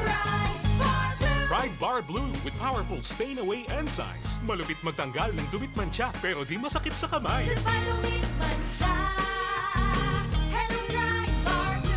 S2: Right for blue.
S8: Pride Bar Blue with powerful stain-away enzymes. Malupit magtanggal ng dumit mancha pero di masakit sa kamay.
S2: Good pa lumipas siya. Hello, right for blue.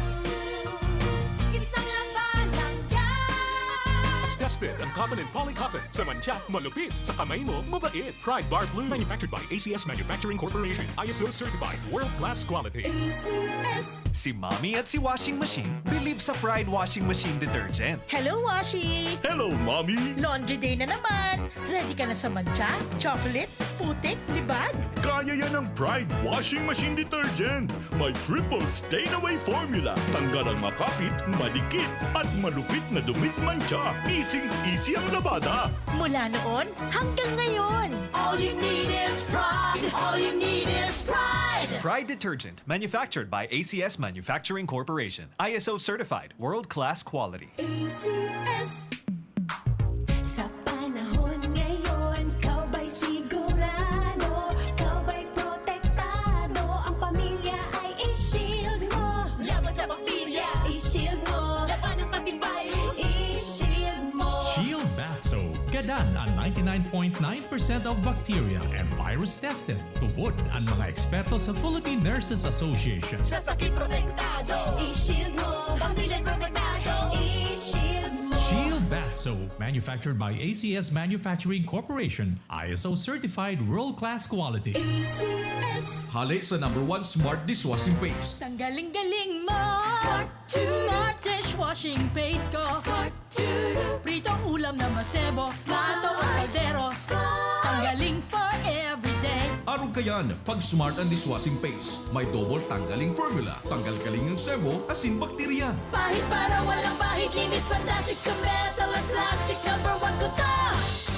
S2: Isang labanan yan.
S8: As tested ang cotton and polycotton. Sa mancha, malupit. Sa kamay mo, mabait. Pride Bar Blue, manufactured by ACS Manufacturing Corporation, ISO certified, world-class quality.
S2: ACS.
S9: Si Mommy at si Washing Machine believe sa Pride Washing Machine Detergent.
S10: Hello, Washi!
S8: Hello, Mommy!
S10: Laundry day na naman! Ready ka na sa mancha, chocolate, putik, libag?
S8: Kaya yan ang Pride Washing Machine Detergent. May triple stain-away formula. Tanggal ang makapit, madikit, at malupit na dumit mancha. Easy ang labada.
S10: Mula noon hanggang ngayon.
S2: All you need is pride. All you need is pride.
S9: Pride Detergent, manufactured by ACS Manufacturing Corporation, ISO certified, world-class quality.
S2: ACS. Sa panahon ngayon, kau ba'y sigurado? Kau ba'y protektado? Ang pamilya ay i-shield mo. Laban sa bakterya, i-shield mo. Laban ng pati virus, i-shield mo.
S11: Shield Bath Soap. Gadan ang 99.9% of bacteria and virus tested. Tubod ang mga eksperto sa Philippine Nurses Association.
S2: Sa sakit protektado, i-shield mo. Pamilya protektado, i-shield mo.
S11: Shield Bath Soap, manufactured by ACS Manufacturing Corporation, ISO certified world-class quality.
S2: ACS.
S3: Hali sa #1 Smart Dishwashing Paste.
S10: Tanggaling-galing mo!
S2: Smart
S10: dishwashing paste ko!
S2: Smart to
S10: Pritong ulam na masebo, plato o kaldero. Tanggaling for everyday.
S3: Araw kayan, pag Smart ang Dishwashing Paste, may double tanggaling formula. Tanggal-galing ng sebo, asin bakterya.
S10: Pahit para walang pahit, linis fantastic sa metal at plastic. #1 ko to!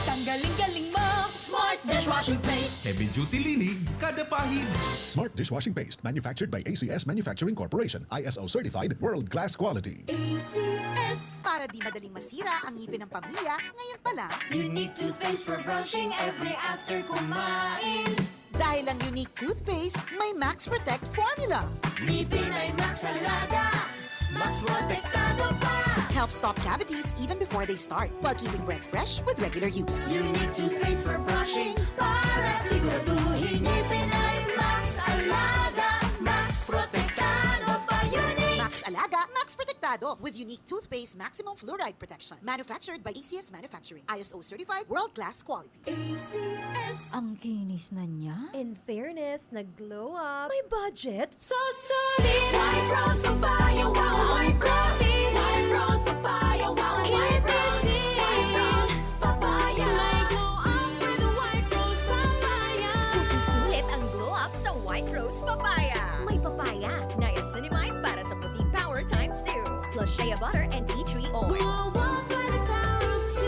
S10: Tanggaling-galing mo! Smart dishwashing paste.
S3: Heavy duty linig, kada pahid.
S4: Smart Dishwashing Paste, manufactured by ACS Manufacturing Corporation, ISO certified, world-class quality.
S2: ACS.
S10: Para para di madaling masira ang ngipin ng pamilya, ngayon pa lang,
S2: Unique toothpaste for brushing every after kumain.
S10: dahil ang Unique toothpaste may Max Protect formula.
S2: Ngipin ay Max Alaga, Max Protektado pa.
S10: Helps stop cavities even before they start, while keeping breath fresh with regular use.
S2: Unique toothpaste for brushing para siguraduhin ngipin ay Max Alaga, Max Protektado pa. Unique.
S10: Max Alaga, Max Protectado with Unique toothpaste maximum fluoride protection. Manufactured by ACS Manufacturing. ISO certified world-class quality.
S2: ACS.
S12: Ang kinis na niya.
S2: In fairness, nag-glow up. May budget. So solid. White Rose Papaya, wow, white roses. White Rose Papaya, wow, white roses. White Rose Papaya. May glow up with White Rose Papaya. Sulit ang glow up sa White Rose Papaya. May papaya, niacinamide para sa puti power times 2. Plus shea butter and tea tree oil. Glow up by the power of 2.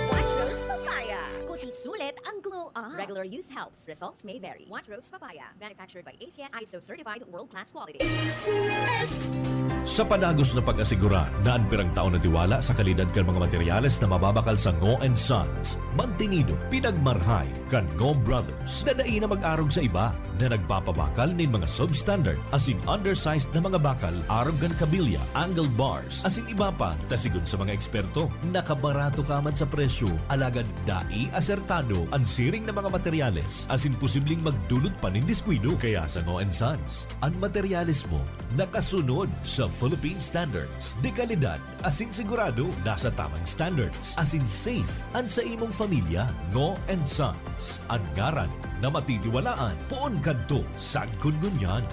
S2: White Rose Papaya. Kuti sulit ang glow up. Regular use helps. Results may vary. White Rose Papaya. Manufactured by ACS ISO certified world-class quality. ACS.
S11: Sa panagos na pag-asigura na ang pirang taon na tiwala sa kalidad kan mga materyales na mababakal sa Ngo & Sons, mantinido, pinagmarhay kan Ngo Brothers na dai na mag-arog sa iba na nagpapabakal nin mga substandard asin undersized na mga bakal arog kan kabilya, angled bars asin iba pa tasigon sa mga eksperto. Nakabarato kaman sa presyo, alagad dai asertado ang siring na mga materyales asin posibleng magdulot pa nin diskwido. Kaya sa Ngo & Sons, ang materyales mo nakasunod sa Philippine standards. De kalidad, asin sigurado, nasa tamang standards. Asin safe, ang sa imong familia. Ngo & Sons, ang ngaran na matitiwalaan. Poon kadto sa Gungunyan.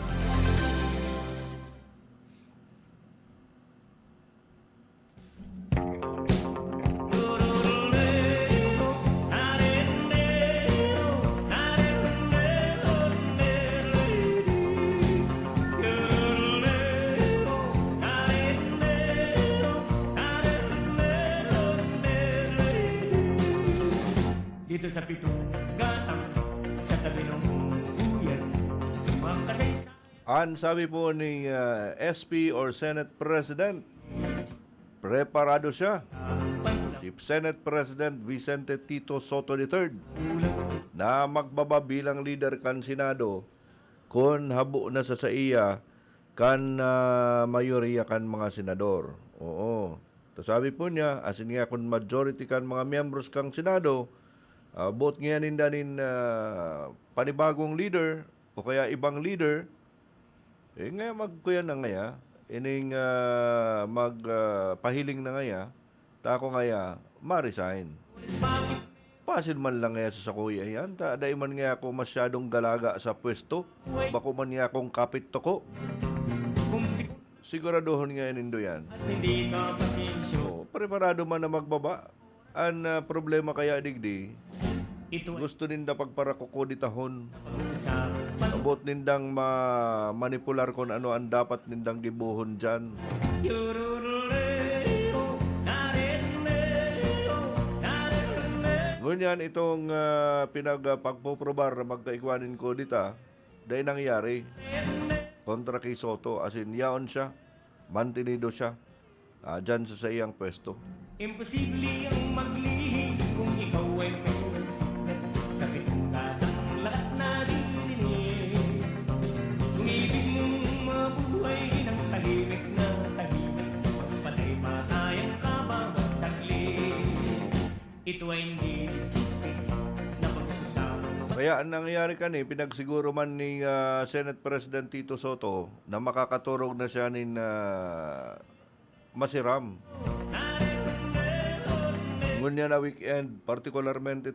S1: Dito sa pitong gatang sa tabi ng uyan, limang kasaysayan.
S5: Ang sabi po ni SP or Senate President, preparado siya. Si Senate President Vicente Tito Soto III na magbaba bilang leader kan Senado kung habo na sa iya kan mayoriya kan mga senador. Oo. Sabi po niya, asin nga kung majority kan mga members kang Senado, both ngayon danin panibagong leader o kaya ibang leader, nga magkuyan na ngaya, ining magpahiling na ngaya, tako ngaya, ma-resign. Pasin man lang ngaya sa sakuya yan, dahil man nga ako masyadong galaga sa pwesto, bako man nga akong kapit toko. Siguraduhon nga nindo yan.
S1: At hindi ka pasensyo.
S5: Preparado man na magbaba. Ang problema kaya digdi,
S1: Ito ay
S5: gusto ninda pagparakukoditahon.
S1: pag-usapan.
S5: Abot nindang manipular kung ano ang dapat nindang gibuhon dyan.
S1: Yururuleko, nariruleko, nariruleko.
S5: Ngunyan itong pinagpagpoprobar na magkaikwanin ko dita, dahil nangyari kontra kay Soto, as in yaon siya, mantinido siya, dyan sa iyang pwesto.
S1: Imposible ang maglihim kung ikaw ay may nasilat. Sakit ang gatang lahat naririnig. Kung ibig mong mabuhay ng tahimik na tahimik, patay matayang ka bawat saglit. Ito ay hindi chismis na pag-usapan.
S5: Kaya ang nangyayari kani, pinagsiguro man ni Senate President Tito Soto na makakaturog na siya ni masiram. Ngunya na weekend, particularmente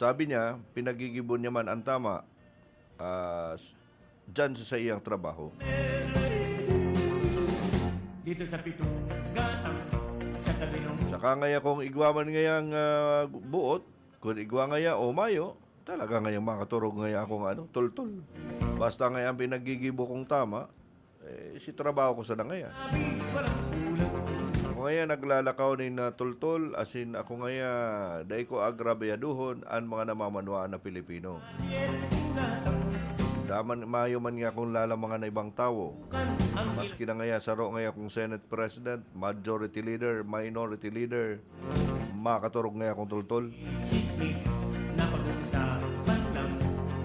S5: sabi niya, pinagigibon niya man ang tama dyan sa iyang trabaho.
S1: Dito sa pitong gatang sa tabi ng
S5: Saka ngaya kung igwaman ngayang buot, kung igwa ngaya o mayo, talaga ngayang makaturog ngaya akong tultul. Basta ngayang pinagigibo kong tama, si trabaho ko sa ngaya.
S1: abis walang kulang.
S5: Ako ngaya naglalakaw ni na tultul, asin ako ngaya dahi ko agrabeyaduhon ang mga namamanwaan na Pilipino. Daman mayo man nga kung lalamangan na ibang tao. Maski na ngaya saro ngaya kung Senate President, Majority Leader, Minority Leader, makaturog ngaya kung tultol.
S1: Chismis na pag-uusapan lang.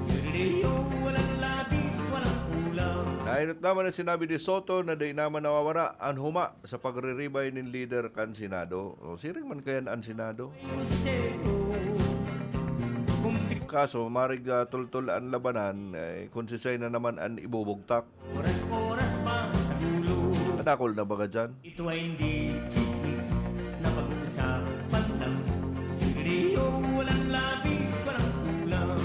S1: Radio, walang labis, walang kulang.
S5: Nainot naman na sinabi ni Soto na di naman nawawara ang huma sa pagriribay ng leader kan Senado. O siring man kaya ang Senado. Kaso, marig tultol ang labanan, konsisay na naman ang ibubugtak.
S1: Oras-oras pa sa gulo.
S5: Nadakol na baga dyan?
S1: Ito ay hindi chismis na pag-uusapan lang. Radio, walang labis, walang kulang.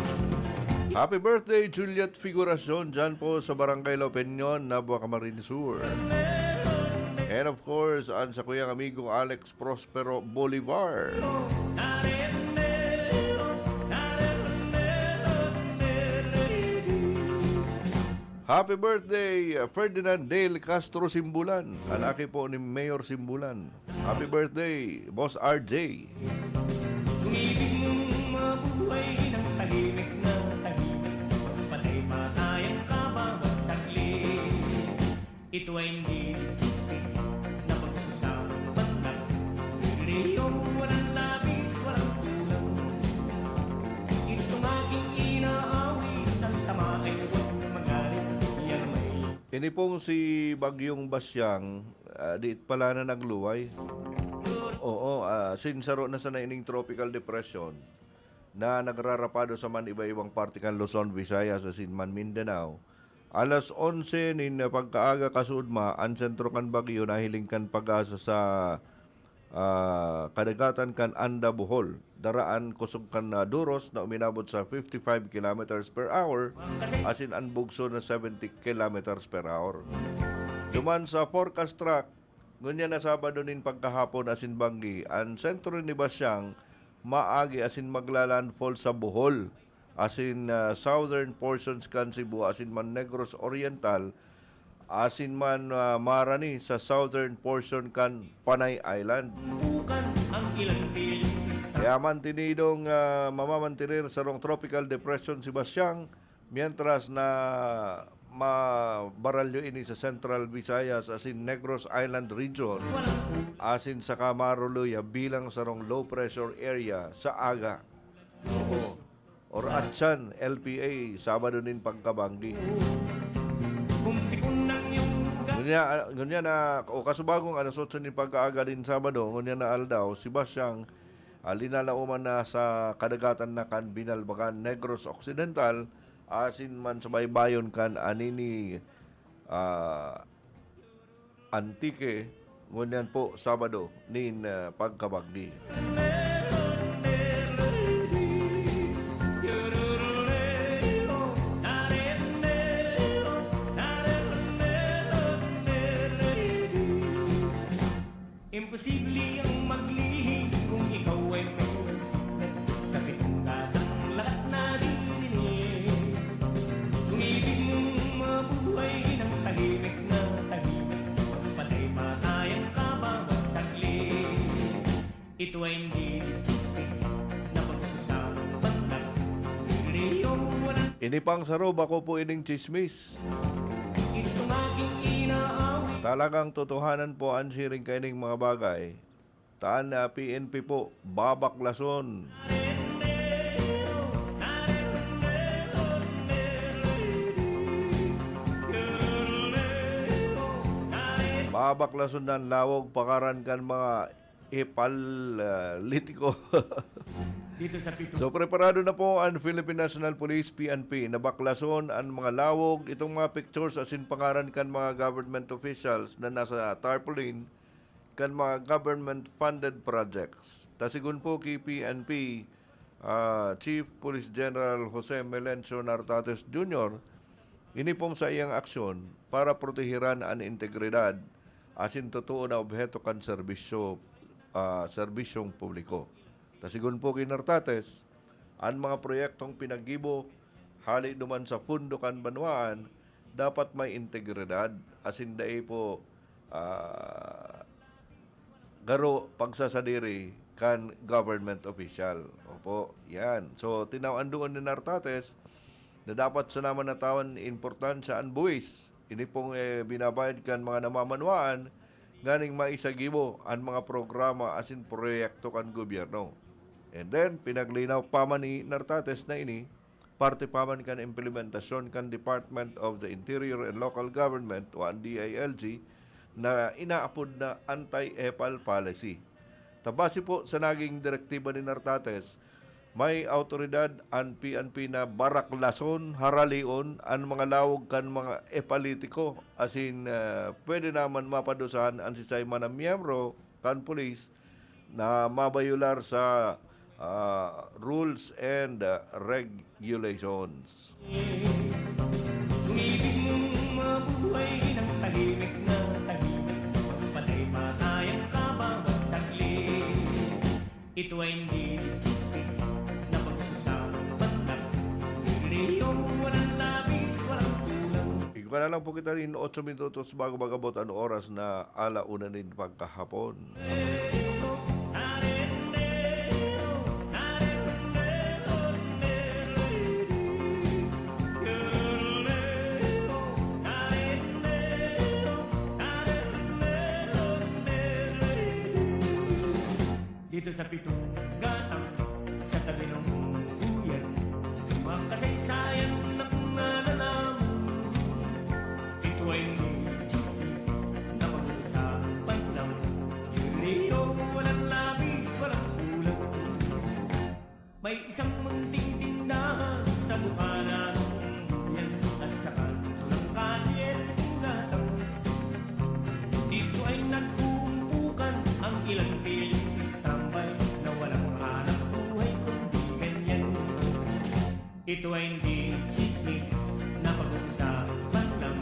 S5: Happy birthday, Juliet Figuracion, dyan po sa Barangay La Opinion, Nabua, Camarines Sur. And of course, ang sa kuyang amigo Alex Prospero Bolivar. Happy birthday, Ferdinand Dale Castro Simbulan. Alaki po ni Mayor Simbulan. Happy birthday, Boss RJ.
S1: Kung ibig mong mabuhay ng tahimik na tahimik, patay-patayan ka bawat saglit. Ito ay hindi chismis na pag-usapan lang. Radio, walang labis, walang kulang. Itong aking inaawit, ang tama ay huwag magalit. Yan may
S5: Ini pong si Bagyong Basyang, di pala na nagluway. Oo, sinsaro na sa naining tropical depression na nagrarapado sa man iba-ibang parte kan Luzon, Visayas, asin man Mindanao. Alas 11 nin pagkaaga kasudma, ang sentro kan Bagyo nahiling kan pag-asa sa kadagatan kan Anda, Bohol. Daraan kusog kan Duros na uminabot sa 55 kilometers per hour, asin ang bugso na 70 kilometers per hour. Duman sa forecast track, ngunyan na Sabado nin pagkahapon asin Banggi, ang sentro ni Basyang maagi asin maglalandfall sa Bohol, asin southern portions kan Cebu, asin man Negros Oriental, asin man Marani sa southern portion kan Panay Island.
S1: bukan ang ilang piling.
S5: Kaya mantinidong mamamantinir sa rong tropical depression si Basyang, mientras na mabaralyo ini sa Central Visayas asin Negros Island region, asin sa Camaroloya bilang sa rong low pressure area sa aga. Oo. Or Atchan, LPA, Sabado nin pagkabanggi.
S1: Kumpikon ng iyong
S5: Ngunya na, o kasubagong alas 8 nin pagkaaga din Sabado, ngunya na aldaw, si Basyang linalauman na sa kadagatan na kan Binalbakan, Negros Occidental, asin man sa baybayon kan anini Antique, ngunyan po Sabado nin pagkabagdi.
S1: Imposible ang maglihim kung ikaw ay may respeto sa pitunggatang lahat na dininig. Kung ibig mong mabuhay ng tahimik na tahimik, patay-patayan ka bawat saglit. Ito ay hindi chismis na pag-usapan lang. Radio, walang
S5: Ini pang sarob ako po ining chismis.
S1: itong aking inaawit.
S5: Talagang totohanan po ang siring kaining mga bagay. Taan na PNP po, babaklason. Babaklason ng lawog pakaran kan mga litiko.
S1: Dito sa pito.
S5: So preparado na po ang Philippine National Police PNP na baklason ang mga lawog, itong mga pictures asin pangaran kan mga government officials na nasa tarpaulin kan mga government funded projects. Tasigun po kay PNP Chief Police General Jose Melencio Nartates Jr. ini pong sa iyang aksyon para protehiran ang integridad asin totoo na obheto kan serbisyong publiko. Tasigun po kay Nartates, ang mga proyektong pinaggibo hali duman sa pundo kan banwaan dapat may integridad asin dai po garo pagsasadiri kan government official. Opo, yan. So tinaw-anduan ni Nartates na dapat sa naman natawan importansya ang buwis. Ini pong binabayad kan mga namamanwaan ganing maisagibo ang mga programa asin proyekto kan gobyerno. And then, pinaglinaw pa man ni Nartates na ini, parte pa man kan implementasyon kan Department of the Interior and Local Government o ang DILG na inaapod na anti-EPAL policy. Tabasi po sa naging direktiba ni Nartates, may autoridad ang PNP na baraklason, haralion ang mga lawag kan mga epalitiko. As in, pwede naman mapadusahan ang sisay man na miyembro kan pulis na mabayular sa rules and regulations.
S1: Kung ibig mong mabuhay ng tahimik na tahimik, patay matayang kabang saglit. Ito ay hindi chismis na pag-usapan lang. Yung walang labis, walang kulang.
S5: Ikaw na lang po kita rin 8 minutos bago magabot ang oras na alauna din pagkahapon.
S1: Dito sa pitong gatang, sa tabi ng buyan, mga kasaysayan na nalalaman. Ito ay hindi chismis na pag-uusapan lang. Yung walang labis, walang kulang. May isang munting tindahan sa mukha ng buyan at sa kanto ng kalye ng gatang. Dito ay nagkukumpukan ang ilang piling na walang hanap buhay kundi ganyan. Ito ay hindi chismis na pag-uusapan lang.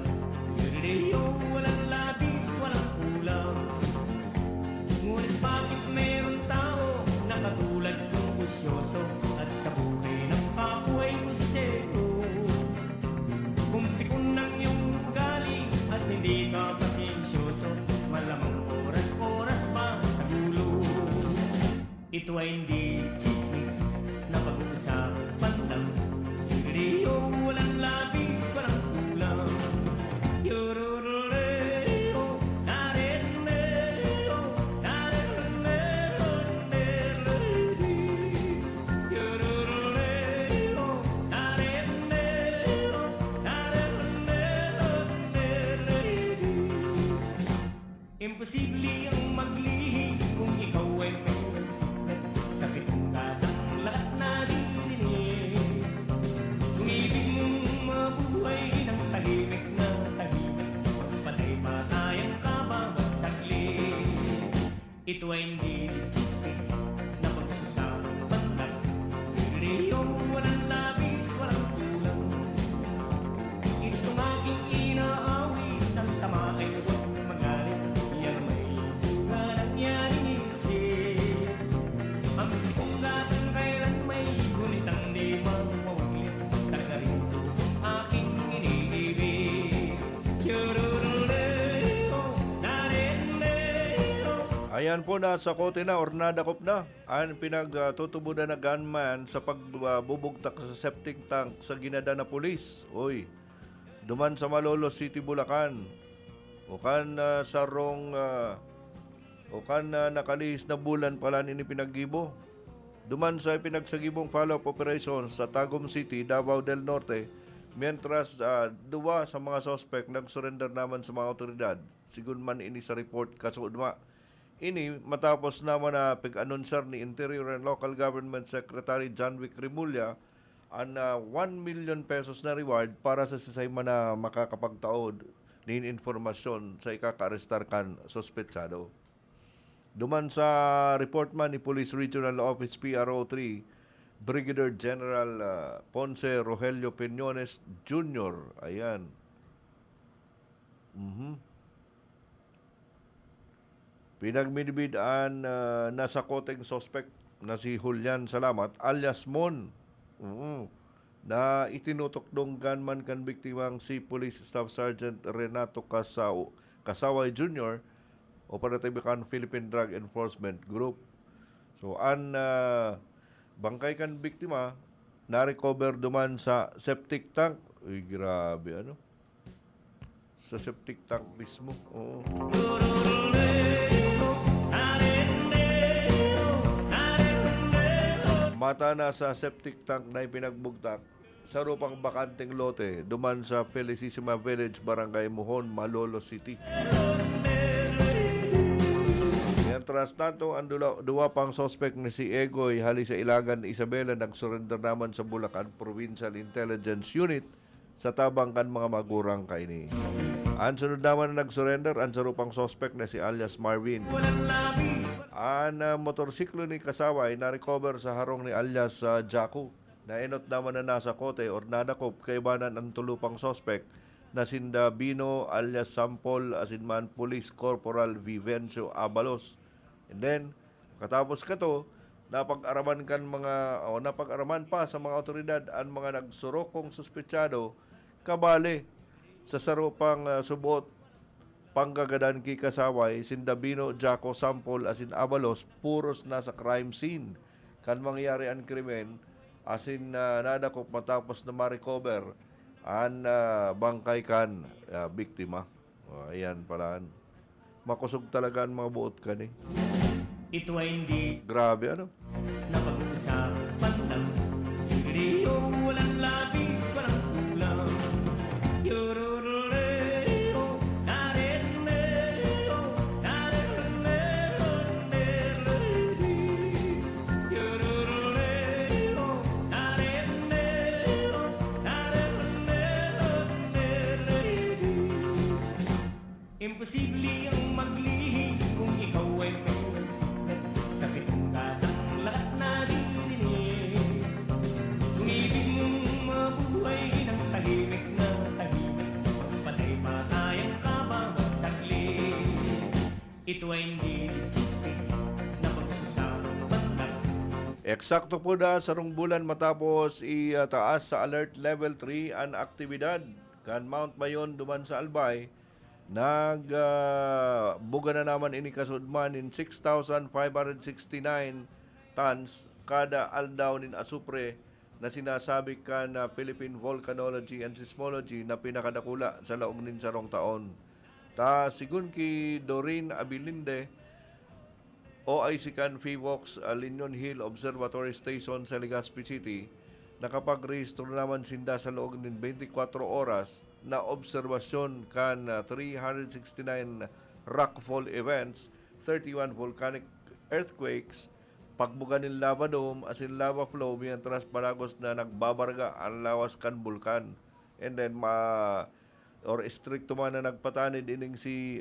S1: Yung walang labis, walang kulang. Ngunit bakit meron tao na katulad kong busyoso at sa buhay ng kabuhay ko si Seto? Kung pikon ng iyong ugali at hindi ka pasensyoso, malamang oras-oras ba sa gulo? Ito ay hindi chismis na pag-uusapan lang. Yung walang labis, walang kulang. Yorororeo, narereo, narereo, nereri. Yorororeo, narereo, narereo, nereri. Imposible ang maglihim kung ikaw ay may sa pitong gatang lahat na dininig. Kung ibig mong mabuhay ng tahimik na tahimik, patay matayang kabang saglit. Ito ay hindi chismis na pag-usapan lang. Yung walang labis, walang kulang. Itong aking inaawit, ang tama ay huwag magalit. Yan may bunga ng yaring isip. Ang pitong gatang kailan may gunitang di mawawaglit. Tagarito ang aking iniibig. Yorororeo, narendeo.
S5: Ayan po, nasa kote na or nadakop na ang pinagtutubo na gunman sa pagbubugtak sa septic tank sa ginada na pulis. Uy, duman sa Malolos City, Bulacan. O kan nakalihis na bulan pala nini pinaggibo. Duman sa pinagsagibong follow-up operation sa Tagum City, Davao del Norte, mientras duwa sa mga suspect nag-surrender naman sa mga otoridad. Sigun man ini sa report kasudma. Ini matapos naman na pag-announcer ni Interior and Local Government Secretary John Wick Remulla ang 1 million pesos na reward para sa sisayman na makakapagtaod nin informasyon sa ikaka-arrestar kan sospetsado. Duman sa report man ni Police Regional Office PRO3, Brigadier General Ponce Rogelio Peñones Jr. Ayan. Pinagminibidaan nasa koteng suspect na si Julian Salamat alias Mon. Na itinutok dong gunman kan biktimang si Police Staff Sergeant Renato Kasaway Jr. Operative kan Philippine Drug Enforcement Group. So, bangkay kan biktima na-recover duman sa septic tank. Uy, grabe, ano? Sa septic tank mismo. Oo. Mata na sa septic tank na ipinagbugtak sa rupang bakanteng lote duman sa Felicissima Village, Barangay Muhon, Malolo City. Mientras tanto, ang duwa pang suspect na si Egoy hali sa Ilagan, Isabela nagsurrender naman sa Bulacan Provincial Intelligence Unit sa tabang kan mga magurang kaini. Ang sunod naman na nagsurrender ang sarupang suspect na si alias Marvin. Ang motorsiklo ni Kasaway na-recover sa harong ni alias Jaco. Nainot naman na nasa kote or nadakop kay banan ang tulupang suspect na sinda Bino alias Sampol asinman Police Corporal Vivencio Abalos. And then, katapos kato, napag-araman pa sa mga otoridad ang mga nagsurokong suspetsado kabali sa sarupang subot panggagadan ki Kasaway sinda Bino, Jaco, Sampol asin Abalos puros nasa crime scene kan mangyari ang krimen asin nadakop matapos na ma-recover ang bangkay kan biktima. Ayan pala. Makusog talaga ang mga buot kan eh.
S1: Ito ay hindi
S5: Grabe ano?
S1: napag-usapan lang. Hindi walang labis, walang kulang. Yorororeo, narereo, narereo, yorororeo, narereo, narereo. Imposible ang maglihim kung ikaw ay may sakit ang gatang lahat naririnig. Kung ibig mong mabuhay ng tahimik na tahimik, patay matayang ka bang saglit. Ito ay hindi justice na pag-usapan lang.
S5: Eksakto po na sarong bulan matapos itaas sa Alert Level 3 ang aktibidad kan Mount Mayon duman sa Albay. Buga na naman ini kasudman in 6,569 tons kada aldaw nin asupre na sinasabi ka na Philippine Volcanology and Seismology na pinakadakula sa laog nin sarong taon. Ta sigun ki Doreen Abilinde, OIC kan FIVOX Linion Hill Observatory Station sa Legazpi City, nakapag-rehistro naman sinda sa loob ng 24 oras na obserbasyon kan 369 rockfall events, 31 volcanic earthquakes, pagbuga ng lava dome asin lava flow mientras palagos na nagbabarga ang lawas kan bulkan. And then stricto man na nagpatanid ining si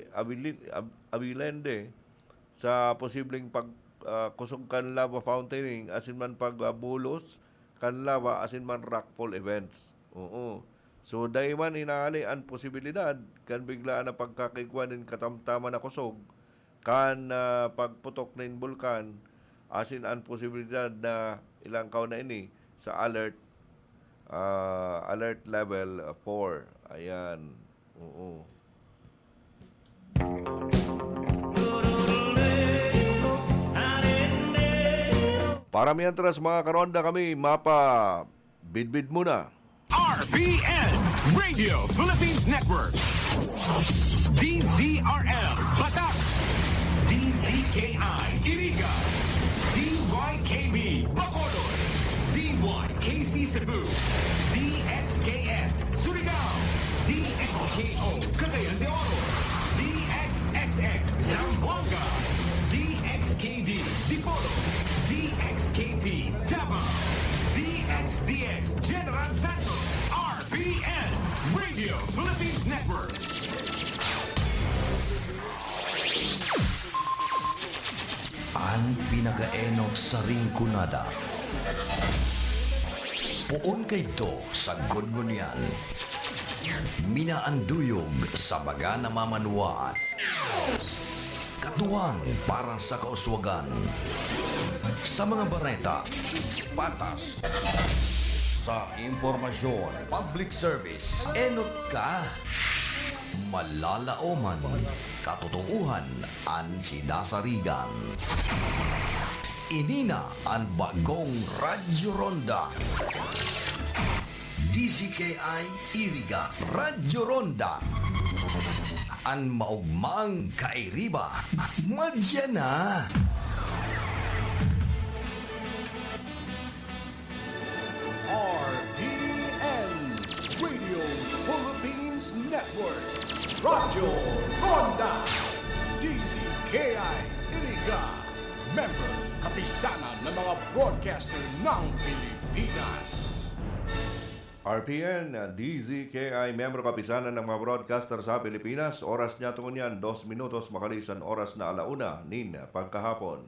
S5: Abilende sa posibleng pagkusog kan lava fountaining asin man pagbulos kan lava asin man rockfall events. Oo. So dahil man inaali ang posibilidad kan biglaan na pagkakigwan ng katamtaman na kusog kan pagputok ng bulkan asin ang posibilidad na ilang kaw na ini sa alert level 4. Ayan. Oo. Para mientras mga karonda kami mapa bidbid muna.
S8: RPN Radio Philippines Network. DZRL Batak. DZKI Iriga. DYKB Bacolod. DYKC Cebu. DXKS Surigao. DXKO Cagayan de Oro. DXXX Zamboanga. DXKD Dipolo. DXKD Davao. DXDX General Santos. RPN Radio Philippines Network.
S12: Ang pinakaenok sa ringkunada. Puon kay do sa gungunyan. Minaanduyog sa baga na mamanuan. Katuwang para sa kauswagan. Sa mga bareta, patas. Sa impormasyon, public service, enot ka. Malalaoman, katotohanan, ang sinasarigan. Inina ang bagong Radyo Ronda. DZKI Iriga Radyo Ronda. Ang maugmang kairiba. Madya na.
S4: RPN Radio Philippines Network. Radyo Ronda. DZKI Iriga. Member kapisanan ng mga broadcaster ng Pilipinas.
S5: RPN, DZKI, membro kapisanan ng mga broadcaster sa Pilipinas. Oras niya tungo niyan, 2 minutos makalisan oras na alauna, nin pagkahapon.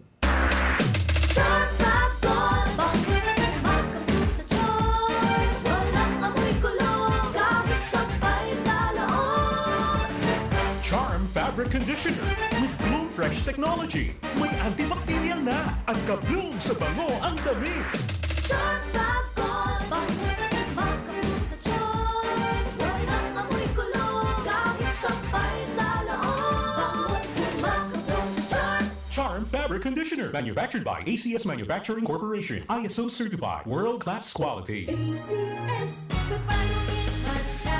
S8: Charm Fabric Conditioner with Bloom Fresh Technology. May antibacterial na at ka-bloom sa bango ang damit. Charm Fabric Conditioner, manufactured by ACS Manufacturing Corporation, ISO certified, world-class quality.
S2: ACS, Kupalungin Mansay,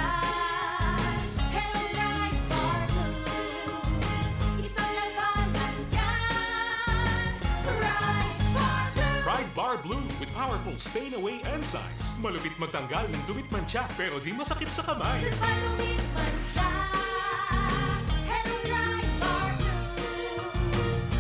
S2: Hello Bright Bar Blue, isa labanan yan, Bright Bar Blue.
S8: Pride Bar Blue with powerful stain-away enzymes. Malupit magtanggal ng dumit mancha pero di masakit sa kamay.
S2: Kupalungin Mansay, Hello Bright Bar Blue,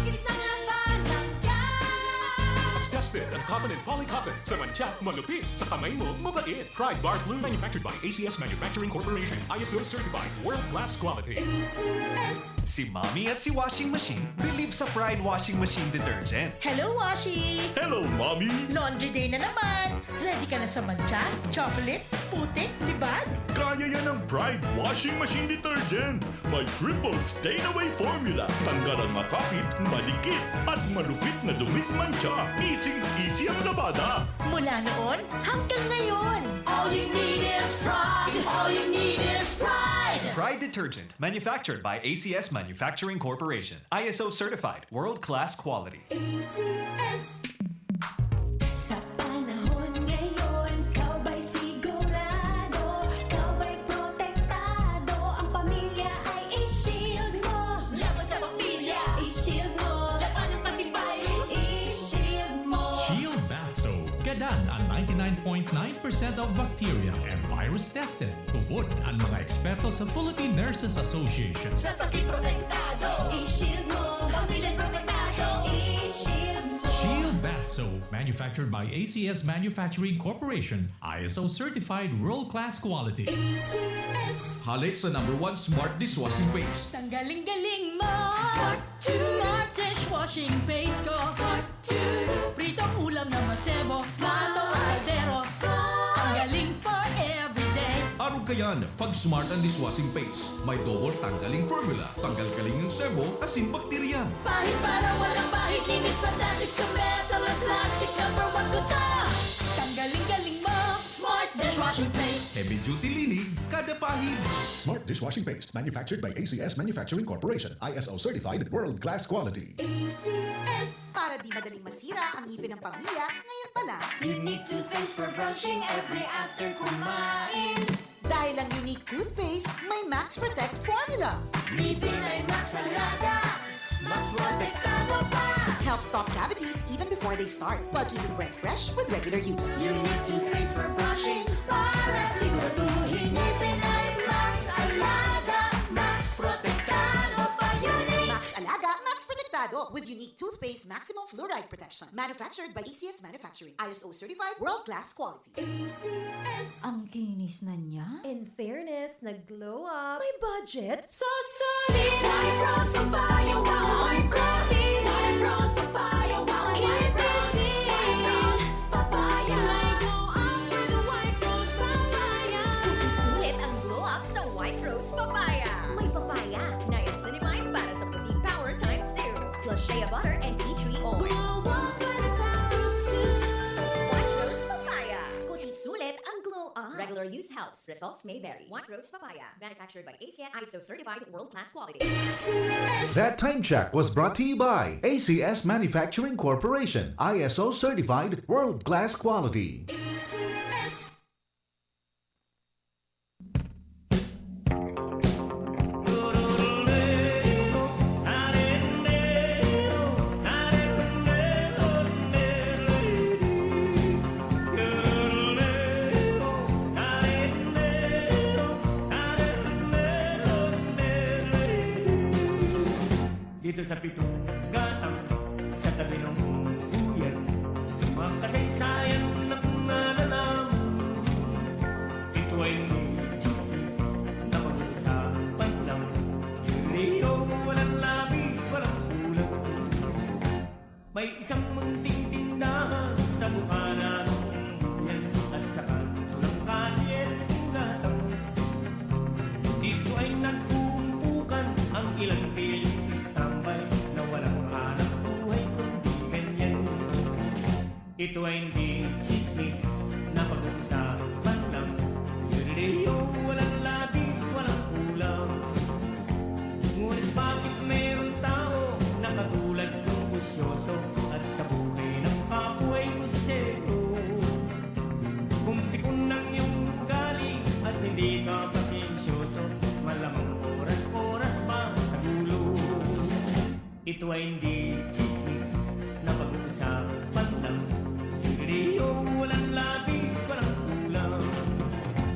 S2: isa labanan yan.
S8: As tested ang cotton and polycotton sa mancha, malupit sa kamay mo, mabait. Pride Bar Blue, manufactured by ACS Manufacturing Corporation, ISO certified, world-class quality.
S2: ACS.
S9: Si Mommy at si Washing Machine believe sa Pride Washing Machine Detergent.
S10: Hello, Washi!
S8: Hello, Mommy!
S10: Laundry day na naman! Ready ka na sa mancha, chocolate, putik, libag?
S8: Kaya yan ang Pride Washing Machine Detergent. May triple stain-away formula. Tanggal ang makapit, madikit, at malupit na dumit mancha. Easy ang labada.
S10: Mula noon hanggang ngayon.
S2: All you need is pride. All you need is pride.
S9: Pride Detergent, manufactured by ACS Manufacturing Corporation, ISO certified, world-class quality.
S2: ACS. Sa panahon ngayon, kau ba'y sigurado? Kau ba'y protektado? Ang pamilya ay i-shield mo. Laban sa bakterya, i-shield mo. Laban ng antivirus, i-shield mo.
S11: Shield Bath Soap. Gadan ang 99.9% of bacteria and virus tested. Tubod ang mga eksperto sa Philippine Nurses Association.
S2: Sa sakit protektado, i-shield mo. Pamilya protektado, i-shield mo.
S11: Shield Bath Soap, manufactured by ACS Manufacturing Corporation, ISO certified world-class quality.
S2: ACS.
S3: Halik sa #1 Smart Dishwashing Paste.
S10: Tanggaling-galing mo!
S2: Smart
S10: Smart dishwashing paste ko!
S2: Smart
S10: Pritong ulam na masebo, Mato Aldero, ang galing for everyday.
S3: Arog kayan, pag Smart ang Dishwashing Paste, may double tanggaling formula. Tanggal kaling ng sebo, asin bakterya.
S10: Pahit para walang pahit, linis fantastic sa metal at plastic, #1 ko to! Tanggaling-galing mo, Smart dishwashing paste.
S3: Heavy duty linig, kada pahid.
S4: Smart Dishwashing Paste, manufactured by ACS Manufacturing Corporation, ISO certified, world-class quality.
S2: ACS.
S10: Para di madaling masira ang ngipin ng pamilya, ngayon pa lang.
S2: Unique toothpaste for brushing every after kumain.
S10: Dahil ang unique toothpaste, may Max Protect formula.
S2: Ngipin ay Max Alaga, Max Protektado pa.
S10: Helps stop cavities even before they start, while keeping breath fresh with regular use.
S2: Unique toothpaste for brushing para siguraduhin ngipin ay Max Alaga, Max Protektado pa. Unique.
S10: Max Alaga, Max Protectado with unique toothpaste maximum fluoride protection. Manufactured by ACS Manufacturing. ISO certified, world-class quality.
S2: ACS.
S10: Ang kinis na niya.
S13: In fairness, nag-glow up. May budget.
S2: So solid. White Rose Papaya, wow, White Roses. White Rose Papaya, wow, White Roses. White Rose Papaya. May glow up with the White Rose Papaya.
S13: Sulit ang glow up sa White Rose Papaya. May papaya, niacinamide para sa puting power times 2. Plus shea butter and tea tree oil.
S2: Glow up with the power of two.
S13: White Rose Papaya. Kuti sulit ang glow up. Regular use helps. Results may vary. White Rose Papaya. Manufactured by ACS ISO certified world-class quality.
S6: That time check was brought to you by ACS Manufacturing Corporation, ISO certified world-class quality.
S1: Dito sa pitong gatang sa tabi ng buyan, mga kasaysayan na nalalaman. Ito ay chismis na pag-uusapan lang. Yung Leo, walang labis, walang kulang. May isang munting tindahan sa bukana ng buyan at sa kanto ng kalye ng gatang. Dito ay nagpumpukan ang ilang piling na walang hanap buhay kundi ganyan. Ito ay hindi chismis na pag-uusapan lang. Yun walang labis, walang kulang. Ngunit bakit meron tao na katulad ng busyoso at sa buhay ng kapwa ay musisero? Kung tikon ng iyong ugali at hindi ka pasensyoso, malamang oras-oras ba sa gulo? Ito ay hindi chismis na pag-uusapan lang. Yung walang labis, walang kulang.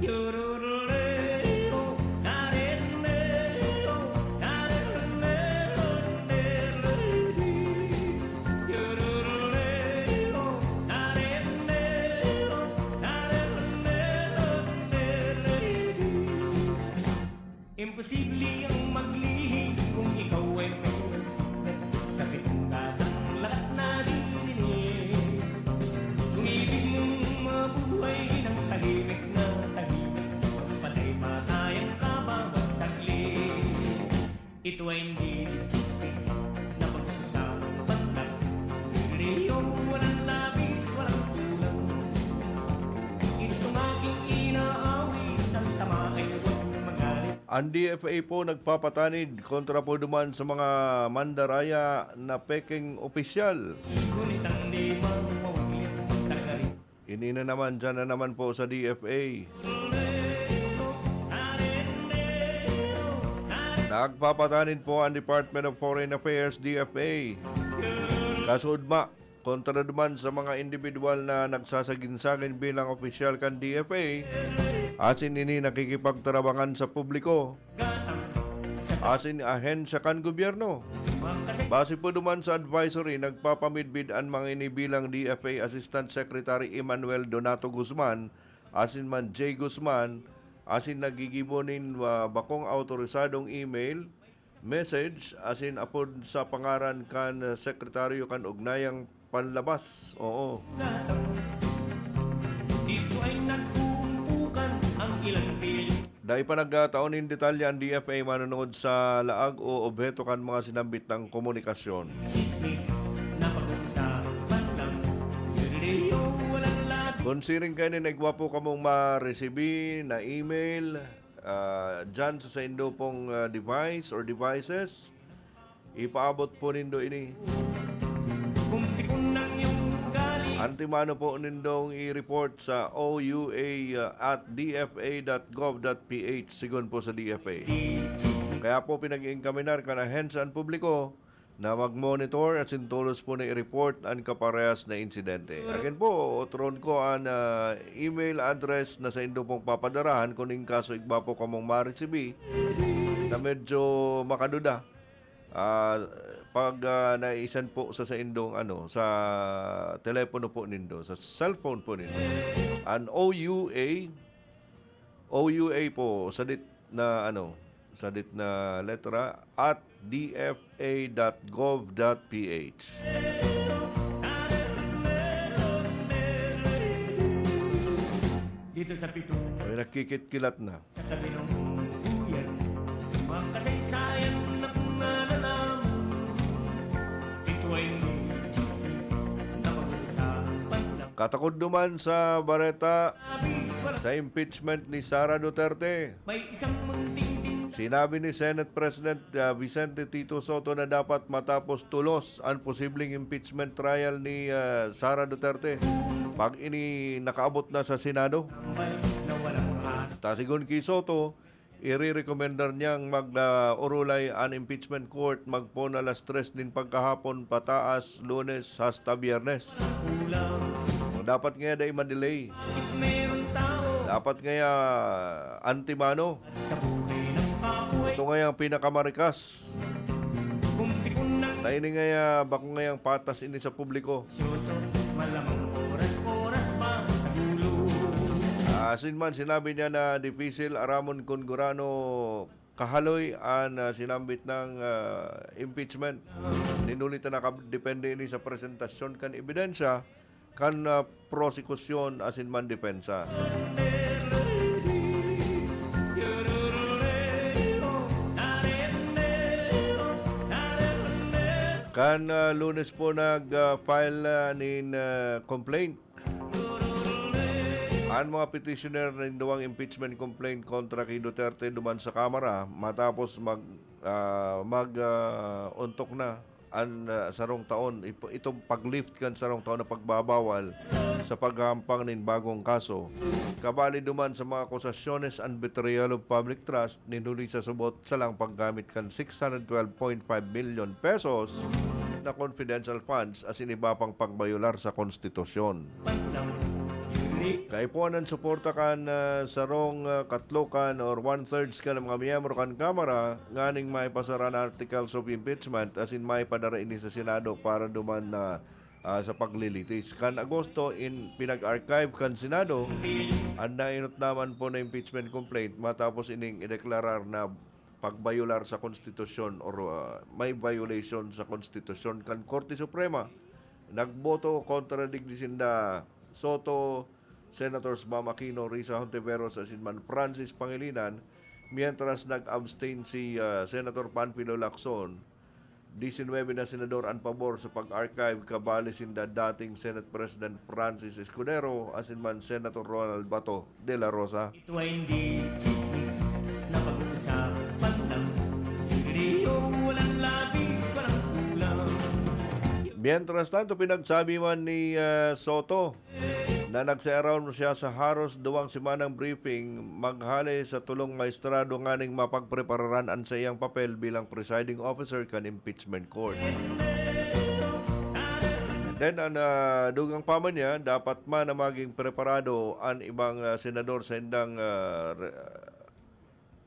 S1: Yorororeo, narereo, narereo, nereri. Yorororeo, narereo, narereo, nereri. Imposible ang maglihi kung ikaw ay may sakit ang gatang lahat na dininig. Kung ibig mong mabuhay ng tahimik na tahimik, patay-patayan ka bawat saglit. Ito ay hindi chismis na pag-usapan lang. Rio, walang labis, walang kulang. Itong aking inaawit, ang tama ay huwag magalit.
S5: Ang DFA po nagpapatanid kontra po duman sa mga mandaraya na peking opisyal.
S1: Ngunit ang di mawaglit, tagarin.
S5: Inina naman dyan na naman po sa DFA. Nagpapatanid po ang Department of Foreign Affairs, DFA. Kasudma, kontra duman sa mga individual na nagsasagin-sagin bilang opisyal kan DFA. Asin ini nakikipagtarabangan sa publiko. Asin ahensya kan gobyerno. Base po duman sa advisory, nagpapamidbid ang mga inibilang DFA Assistant Secretary Emmanuel Donato Guzman, asin man J. Guzman, asin nagigibonin bakong autorisadong email, message, asin apod sa pangaran kan sekretaryo kan ugnayang panlabas. Oo.
S1: Dito ay nagpumpukan ang ilang piling.
S5: Dahil pa nagkataon in detalye ang DFA manonood sa laag o objeto kan mga sinambit ng komunikasyon.
S1: Chismis na pag-uusapan lang. Yun walang labis.
S5: Considering kayo na nagwapo ka mong ma-receive na email dyan sa indo pong device or devices, ipaabot po nindo ini.
S1: Kung tikon ng iyong ugali,
S5: Antimano po nindong i-report sa oua@dfa.gov.ph sigon po sa DFA. Kaya po pinag-iinkaminar ka na hensan publiko na mag-monitor at sintulos po na i-report ang kaparehas na insidente. Again po, otron ko ang email address na sa indo pong papadarahan kung in kaso igba po kamong ma-receive na medyo makaduda. Pag naisan po sa indong sa telepono po nindo, sa cellphone po nindo. An OUA po sa dit na letra at dfa.gov.ph.
S1: dito sa pitong
S5: Ay nakikit-kilat na.
S1: sa tabi ng buyan, mga kasaysayan na nalalaman. Ito ay chismis na pag-uusapan lang.
S5: Katakod duman sa Bareta,
S1: Labis,
S5: Sa impeachment ni Sara Duterte,
S1: May isang munting din
S5: sinabi ni Senate President Vicente Tito Soto na dapat matapos tulos ang posibleng impeachment trial ni Sara Duterte pag ini nakaabot na sa Senado.
S1: na walang hanap.
S5: Tasigon kay Soto, i-recommendar niyang mag-urulay ang impeachment court magpon alas 3 din pagkahapon pataas Lunes hasta Biyernes.
S1: Kulang,
S5: Dapat nga day ma-delay.
S1: meron tao
S5: Dapat nga antimano.
S1: sa buhay ng kapoy.
S5: Ito nga yung pinakamarikas.
S1: Kung tipon ng
S5: Tayo ni nga bako nga yung patas ini sa publiko.
S1: syoso, malamang oras-oras pa sa gulo.
S5: Asin man sinabi niya na dipisil aramon kun gurano kahaloy ang sinambit ng impeachment. Ninulit na nakadepende ini sa presentasyon kan ebidensya kan prosekusyon asin man depensa. Kan Lunes po nag-file nin complaint ang mga petitioner ng duwang impeachment complaint kontra kay Duterte duman sa Kamara matapos untok na ang sarong taon itong paglift kan sarong taon na pagbabawal sa paghahampang nin bagong kaso. Kabali duman sa mga akusasyones and betrayal of public trust ninuli sa subot sa lang paggamit kan 612.5 million pesos na confidential funds as iba pang pagbayular sa konstitusyon. Kay po ang suporta kan sarong katlokan or 1/3 ka ng mga miyembro kan Kamara nganing may pasaran articles of impeachment as in may padara ini sa Senado para duman na sa paglilitis. Kan Agosto pinag-archive kan Senado ang nainot naman po na impeachment complaint matapos ining ideklarar na pagbayular sa konstitusyon or may violation sa konstitusyon kan Korte Suprema. Nagboto kontra digdisinda Soto, Senators Bam Aquino, Risa Hontiveros, asinman Francis Pangilinan, mientras nag-abstain si Senator Panfilo Lacson. 19 na senador ang pabor sa pag-archive kabali sinda dating Senate President Francis Escudero, asinman Senator Ronald Bato de la Rosa.
S1: Ito ay hindi chismis na pag-uusapan lang. Hindi walang labis, walang kulang.
S5: Mientras tanto, pinagsabi man ni Soto na nagsa-around siya sa haros duwang semanang briefing maghali sa tulong maestrado nganing mapagprepararan ang sa iyang papel bilang presiding officer kan impeachment court. Then, ang dugang paman niya, dapat man na maging preparado ang ibang senador sa indang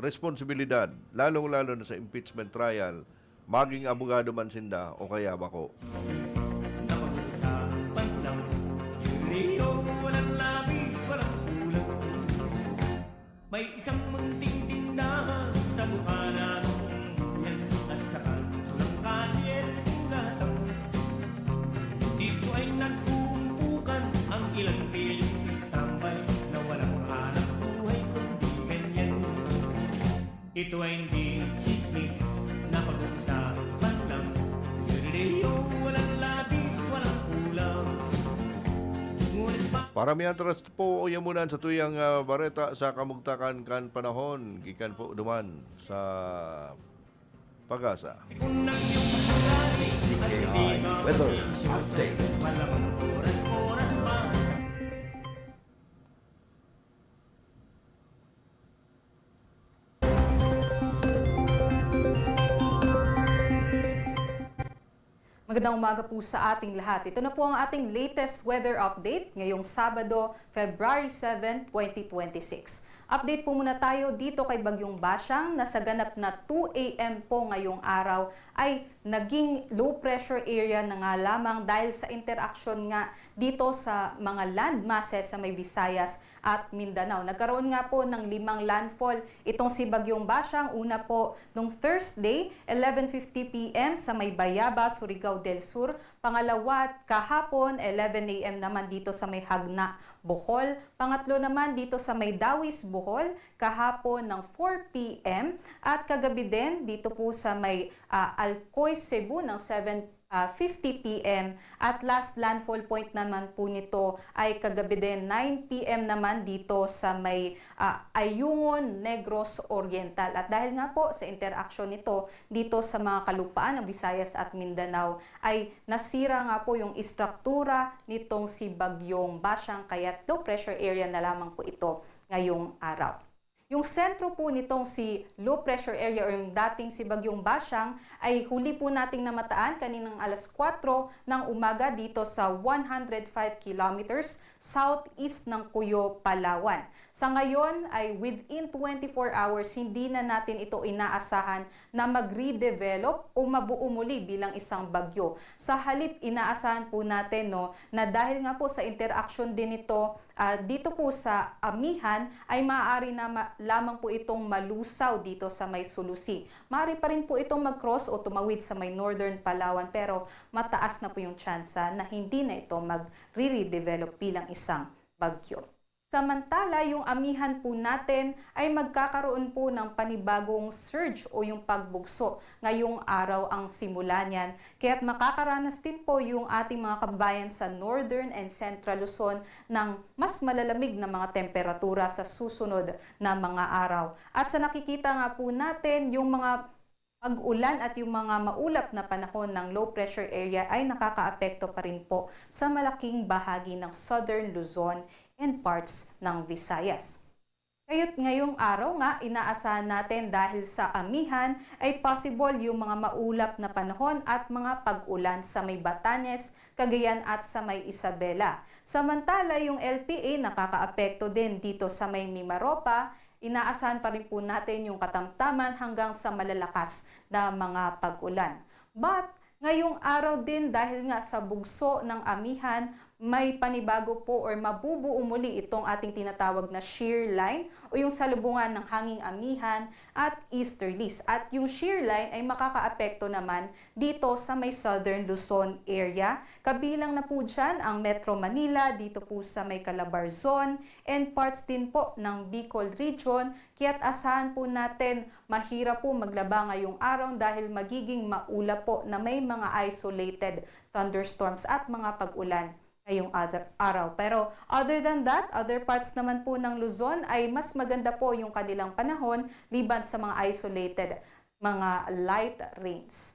S5: responsibilidad, lalong-lalo na sa impeachment trial, maging abogado man sinda o kaya bako.
S1: Na pag-uusapan lang. Hindi walang labis, walang kulang. May isang munting tindahan sa bukana ng yan at sa kanto ng kalye ulatang. Dito ay nagpumpukan ang ilang piling istambay na walang hanap buhay kundi ganyan. Ito ay hindi chismis na pag-uusapan lang. Hindi walang labis, walang kulang. Ngunit
S5: Paramihan trust po yamunan sa tuyang bareta sa kamugtakan kan panahon gikan po duman sa Pag-asa.
S12: CKI Weather Update.
S1: malamang oras-oras pa.
S14: Magandang umaga po sa ating lahat. Ito na po ang ating latest weather update ngayong Sabado, February 7, 2026. Update po muna tayo dito kay Bagyong Basyang na sa ganap na 2 a.m. po ngayong araw ay naging low pressure area na nga lamang dahil sa interaksyon nga dito sa mga land masses sa may Visayas at Mindanao. Nagkaroon nga po ng 5 landfall itong si Bagyong Basyang. Una po nung Thursday, 11:50 p.m. sa may Bayaba, Surigao del Sur. Pangalawa, kahapon, 11 a.m. naman dito sa may Hagna, Bohol. Pangatlo naman dito sa may Dawis, Bohol, kahapon ng 4 p.m. At kagabi din dito po sa may Alcoy, Cebu ng 7 50 p.m. At last landfall point naman po nito ay kagabi din 9 p.m. naman dito sa may Ayungon, Negros Oriental. At dahil nga po sa interaction nito dito sa mga kalupaan ng Visayas at Mindanao ay nasira nga po yung istruktura nitong si Bagyong Basyang, kaya't low pressure area na lamang po ito ngayong araw. Yung sentro po nitong si low pressure area o yung dating si Bagyong Basyang ay huli po nating namataan kaninang alas 4 ng umaga dito sa 105 kilometers southeast ng Cuyo, Palawan. Sa ngayon ay within 24 hours, hindi na natin ito inaasahan na mag-redevelop o mabuo muli bilang isang bagyo. Sa halip, inaasahan po natin na dahil nga po sa interaction din ito dito po sa Amihan ay maaari na lamang po itong malusaw dito sa may Sulusi. Maaari pa rin po itong mag-cross o tumawid sa may Northern Palawan pero mataas na po yung tsansa na hindi na ito mag-redevelop bilang isang bagyo. Samantala, yung Amihan po natin ay magkakaroon po ng panibagong surge o yung pagbugso. Ngayong araw ang simula niyan. Kaya't makakaranas din po yung ating mga kababayan sa Northern and Central Luzon ng mas malalamig na mga temperatura sa susunod na mga araw. At sa nakikita nga po natin, yung mga pag-ulan at yung mga maulap na panahon ng low pressure area ay nakakaapekto pa rin po sa malaking bahagi ng Southern Luzon and parts ng Visayas. Kaya't ngayong araw nga, inaasahan natin dahil sa Amihan ay possible yung mga maulap na panahon at mga pag-ulan sa may Batanes, Cagayan at sa may Isabela. Samantala, yung LPA nakakaapekto din dito sa may Mimaropa. Inaasahan pa rin po natin yung katamtaman hanggang sa malalakas na mga pag-ulan. But ngayong araw din dahil nga sa bugso ng Amihan, may panibago po or mabubuo muli itong ating tinatawag na shear line o yung salubungan ng hanging Amihan at easterlies. At yung shear line ay makakaapekto naman dito sa may Southern Luzon area. Kabilang na po dyan ang Metro Manila, dito po sa may Calabarzon and parts din po ng Bicol region. Kaya't asahan po natin mahirap po maglaba ngayong araw dahil magiging maulap po na may mga isolated thunderstorms at mga pag-ulan ngayong araw. Pero other than that, other parts naman po ng Luzon ay mas maganda po yung kanilang panahon liban sa mga isolated, mga light rains.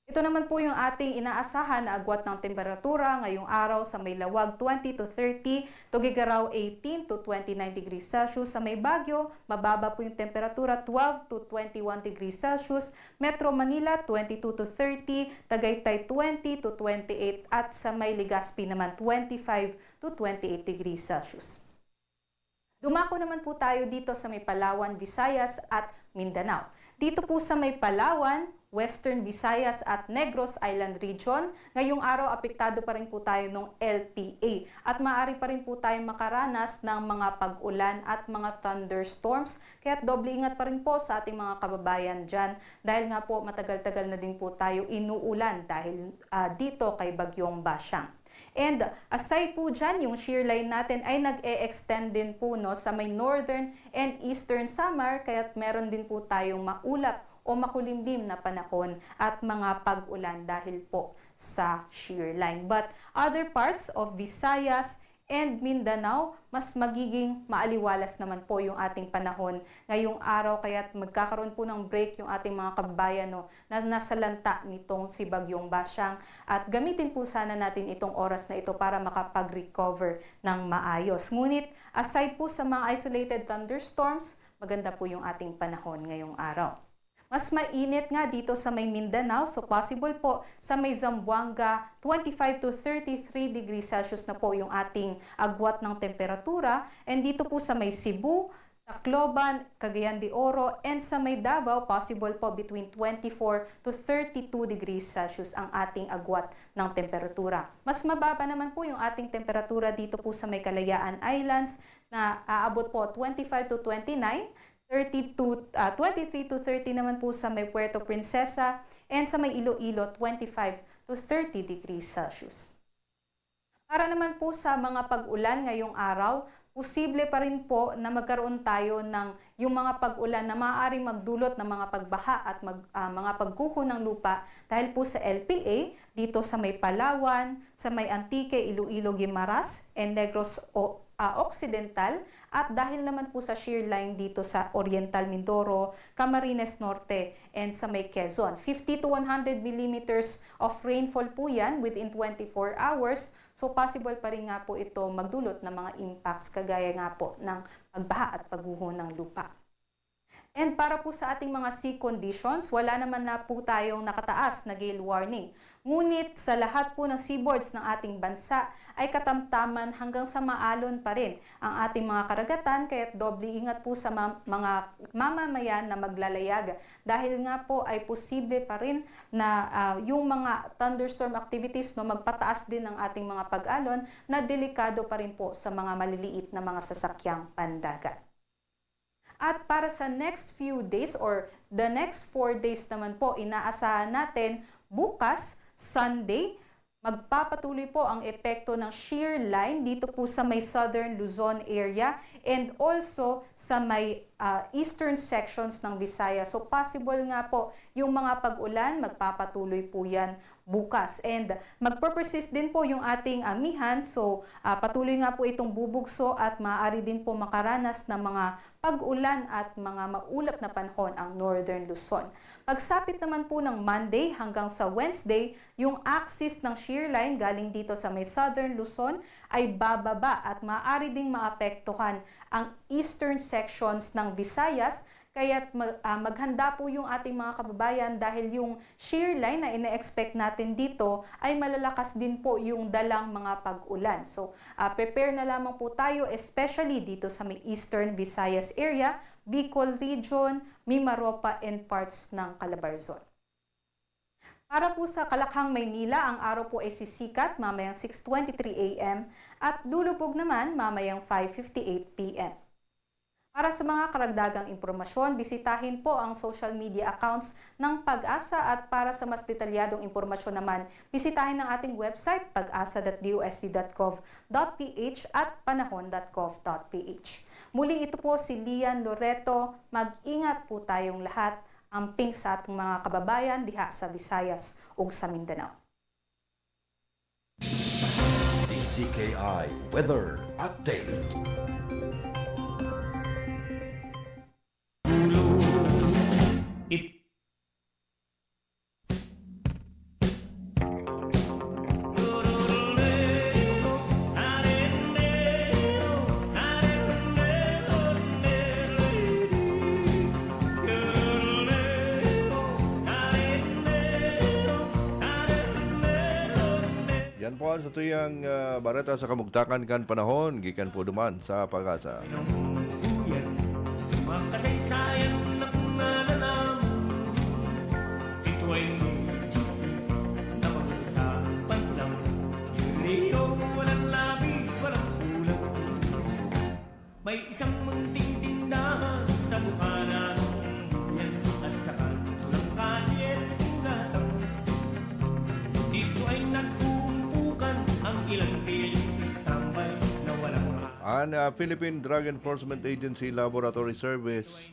S14: Ito naman po yung ating inaasahan na agwat ng temperatura ngayong araw sa may Lawag 20 to 30, Tuguegarao 18 to 29 degrees Celsius, sa may Baguio mababa po yung temperatura 12 to 21 degrees Celsius, Metro Manila 22 to 30, Tagaytay 20 to 28 at sa may Legazpi naman 25 to 28 degrees Celsius. Dumako naman po tayo dito sa may Palawan, Visayas at Mindanao. Dito po sa may Palawan, Western Visayas at Negros Island Region, ngayong araw apektado pa rin po tayo ng LPA at maaari pa rin po tayong makaranas ng mga pag-ulan at mga thunderstorms. Kaya doble ingat pa rin po sa ating mga kababayan dyan dahil nga po matagal-tagal na din po tayo inuulan dahil dito kay Bagyong Basyang. And aside po dyan, yung shear line natin ay nag-e-extend din po sa may northern and eastern Samar, kaya't meron din po tayong maulap o makulimlim na panahon at mga pag-ulan dahil po sa shear line. But other parts of Visayas and Mindanao, mas magiging maaliwalas naman po yung ating panahon ngayong araw, kaya't magkakaroon po ng break yung ating mga kababayan na nasa lanta nitong si Bagyong Basyang at gamitin po sana natin itong oras na ito para makapag-recover ng maayos. Ngunit aside po sa mga isolated thunderstorms, maganda po yung ating panahon ngayong araw. Mas mainit nga dito sa may Mindanao, so possible po sa may Zamboanga, 25 to 33 degrees Celsius na po yung ating agwat ng temperatura. And dito po sa may Cebu, Tacloban, Cagayan de Oro, and sa may Davao, possible po between 24 to 32 degrees Celsius ang ating agwat ng temperatura. Mas mababa naman po yung ating temperatura dito po sa may Kalayaan Islands na aabot po 25 to 29, 23 to 30 naman po sa may Puerto Princesa and sa may Iloilo 25 to 30 degrees Celsius. Para naman po sa mga pag-ulan ngayong araw, posible pa rin po na magkaroon tayo ng yung mga pag-ulan na maaaring magdulot ng mga pagbaha at mga pagguho ng lupa dahil po sa LPA dito sa may Palawan, sa may Antique, Iloilo, Guimaras, and Negros Occidental, at dahil naman po sa shear line dito sa Oriental Mindoro, Camarines Norte, and sa may Quezon. 50 to 100 millimeters of rainfall po yan within 24 hours. So possible pa rin nga po ito magdulot ng mga impacts kagaya nga po ng pagbaha at pagguho ng lupa. And para po sa ating mga sea conditions, wala naman na po tayong nakataas na gale warning. Ngunit sa lahat po ng seaboards ng ating bansa ay katamtaman hanggang sa maalon pa rin ang ating mga karagatan, kaya't doble ingat po sa mga mamamayan na maglalayag. Dahil nga po ay posible pa rin na yung mga thunderstorm activities magpataas din ang ating mga pag-alon na delikado pa rin po sa mga maliliit na mga sasakyang pandagat. At para sa next few days or the next 4 days naman po, inaasahan natin bukas, Sunday, magpapatuloy po ang epekto ng shear line dito po sa may southern Luzon area and also sa may eastern sections ng Visayas. So possible nga po yung mga pag-ulan, magpapatuloy po yan bukas. And magpe-persist din po yung ating amihan. So patuloy nga po itong bubugso at maaari din po makaranas ng mga pag-ulan at mga maulap na panahon ang Northern Luzon. Pagsapit naman po ng Monday hanggang sa Wednesday, yung axis ng shear line galing dito sa may Southern Luzon ay bababa at maaari ding maapektuhan ang eastern sections ng Visayas. Kaya't maghanda po yung ating mga kababayan dahil yung shear line na ine-expect natin dito ay malalakas din po yung dalang mga pag-ulan. So, prepare na lamang po tayo, especially dito sa may Eastern Visayas area, Bicol Region, Mimaropa, and parts ng Calabarzon. Para po sa Kalakhang, Maynila, ang araw po ay sisikat mamayang 6:23 a.m. at lulubog naman mamayang 5:58 p.m. Para sa mga karagdagang impormasyon, bisitahin po ang social media accounts ng Pag-asa at para sa mas detalyadong impormasyon naman, bisitahin ang ating website pag-asa.dosc.gov.ph at panahon.gov.ph. Muli ito po si Lian Loreto. Mag-ingat po tayong lahat. Amping sa ating mga kababayan diha sa Visayas ug sa Mindanao.
S12: DZKI Weather Update.
S5: Yan po sa tuyang barata sa kamugtakan kan panahon, gikan po duman sa Pag-asa.
S1: Makasaysayan na nalalaman. Ito ay chismis na mag-usapan lang. Yung liyong walang labis, walang kulang. May isang munting tindahan sa mukha ng yan at sa kanto ng kalye gatang. Dito ay nagkukumpukan ang ilang piling tambay na walang
S5: Ang Philippine Drug Enforcement Agency Laboratory Service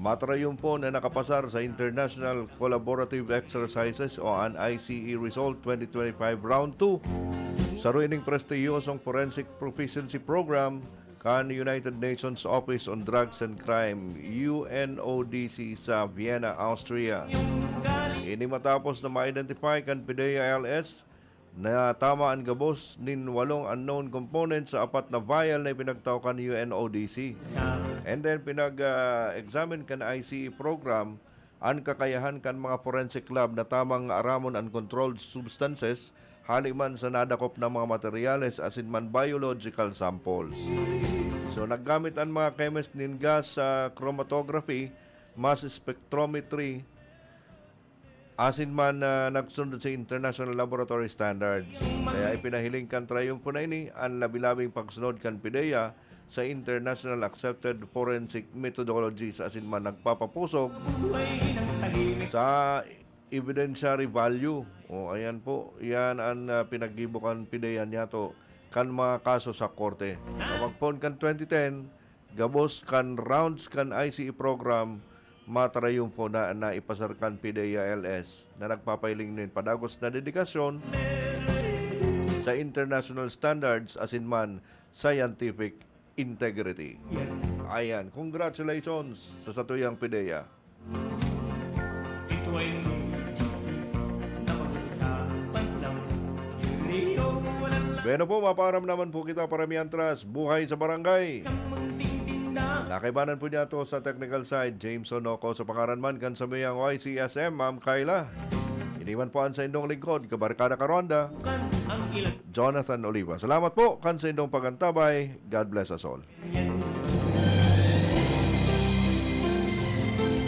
S5: matrayon po na nakapasar sa International Collaborative Exercises o ang ICE Result 2025 Round 2 sa ruining prestiyosong Forensic Proficiency Program kan United Nations Office on Drugs and Crime UNODC sa Vienna, Austria. Ini matapos na ma-identify kan PDEA-LS na tama ang gabos nin 8 unknown components sa 4 na vial na ipinagtaw kan UNODC. And then pinag-examine kan ICE program ang kakayahan kan mga forensic lab na tamang aramon ang controlled substances haliman sa nadakop na mga materyales asin man biological samples. So naggamit ang mga chemist nin gas sa chromatography, mass spectrometry, asin man nagsunod sa international laboratory standards. Kaya ipinahiling kan triumpo na ini ang labi-labing pagsunod kan PIDEA sa international accepted forensic methodology sa asin man nagpapapusok sa evidentiary value. O ayan po, yan ang pinaggibukan PIDEA niyato kan mga kaso sa korte. Kapagpon kan 2010, gabos kan rounds kan ICE program matarayon po na naipasarkan PIDEA LS na nagpapailing ng padagos na dedikasyon sa international standards asinman scientific integrity. Ayan, congratulations sa satuyang PIDEA.
S1: Ito ay chismis na pag-uusapan lang. Hindi ko walang
S5: Bueno po, maparam naman po kita paramihan tras buhay sa barangay.
S1: munting tinda.
S5: Nakaibanan po niya to sa technical side, James Onoco sa pangaranman kan sa mayang YCSM, Ma'am Kayla. Iniwan po ang sa indong lingkod, kabarkada karonda,
S1: Ang ilang
S5: Jonathan Oliva. Salamat po kan sa indong pagantabay. God bless us all.
S1: yan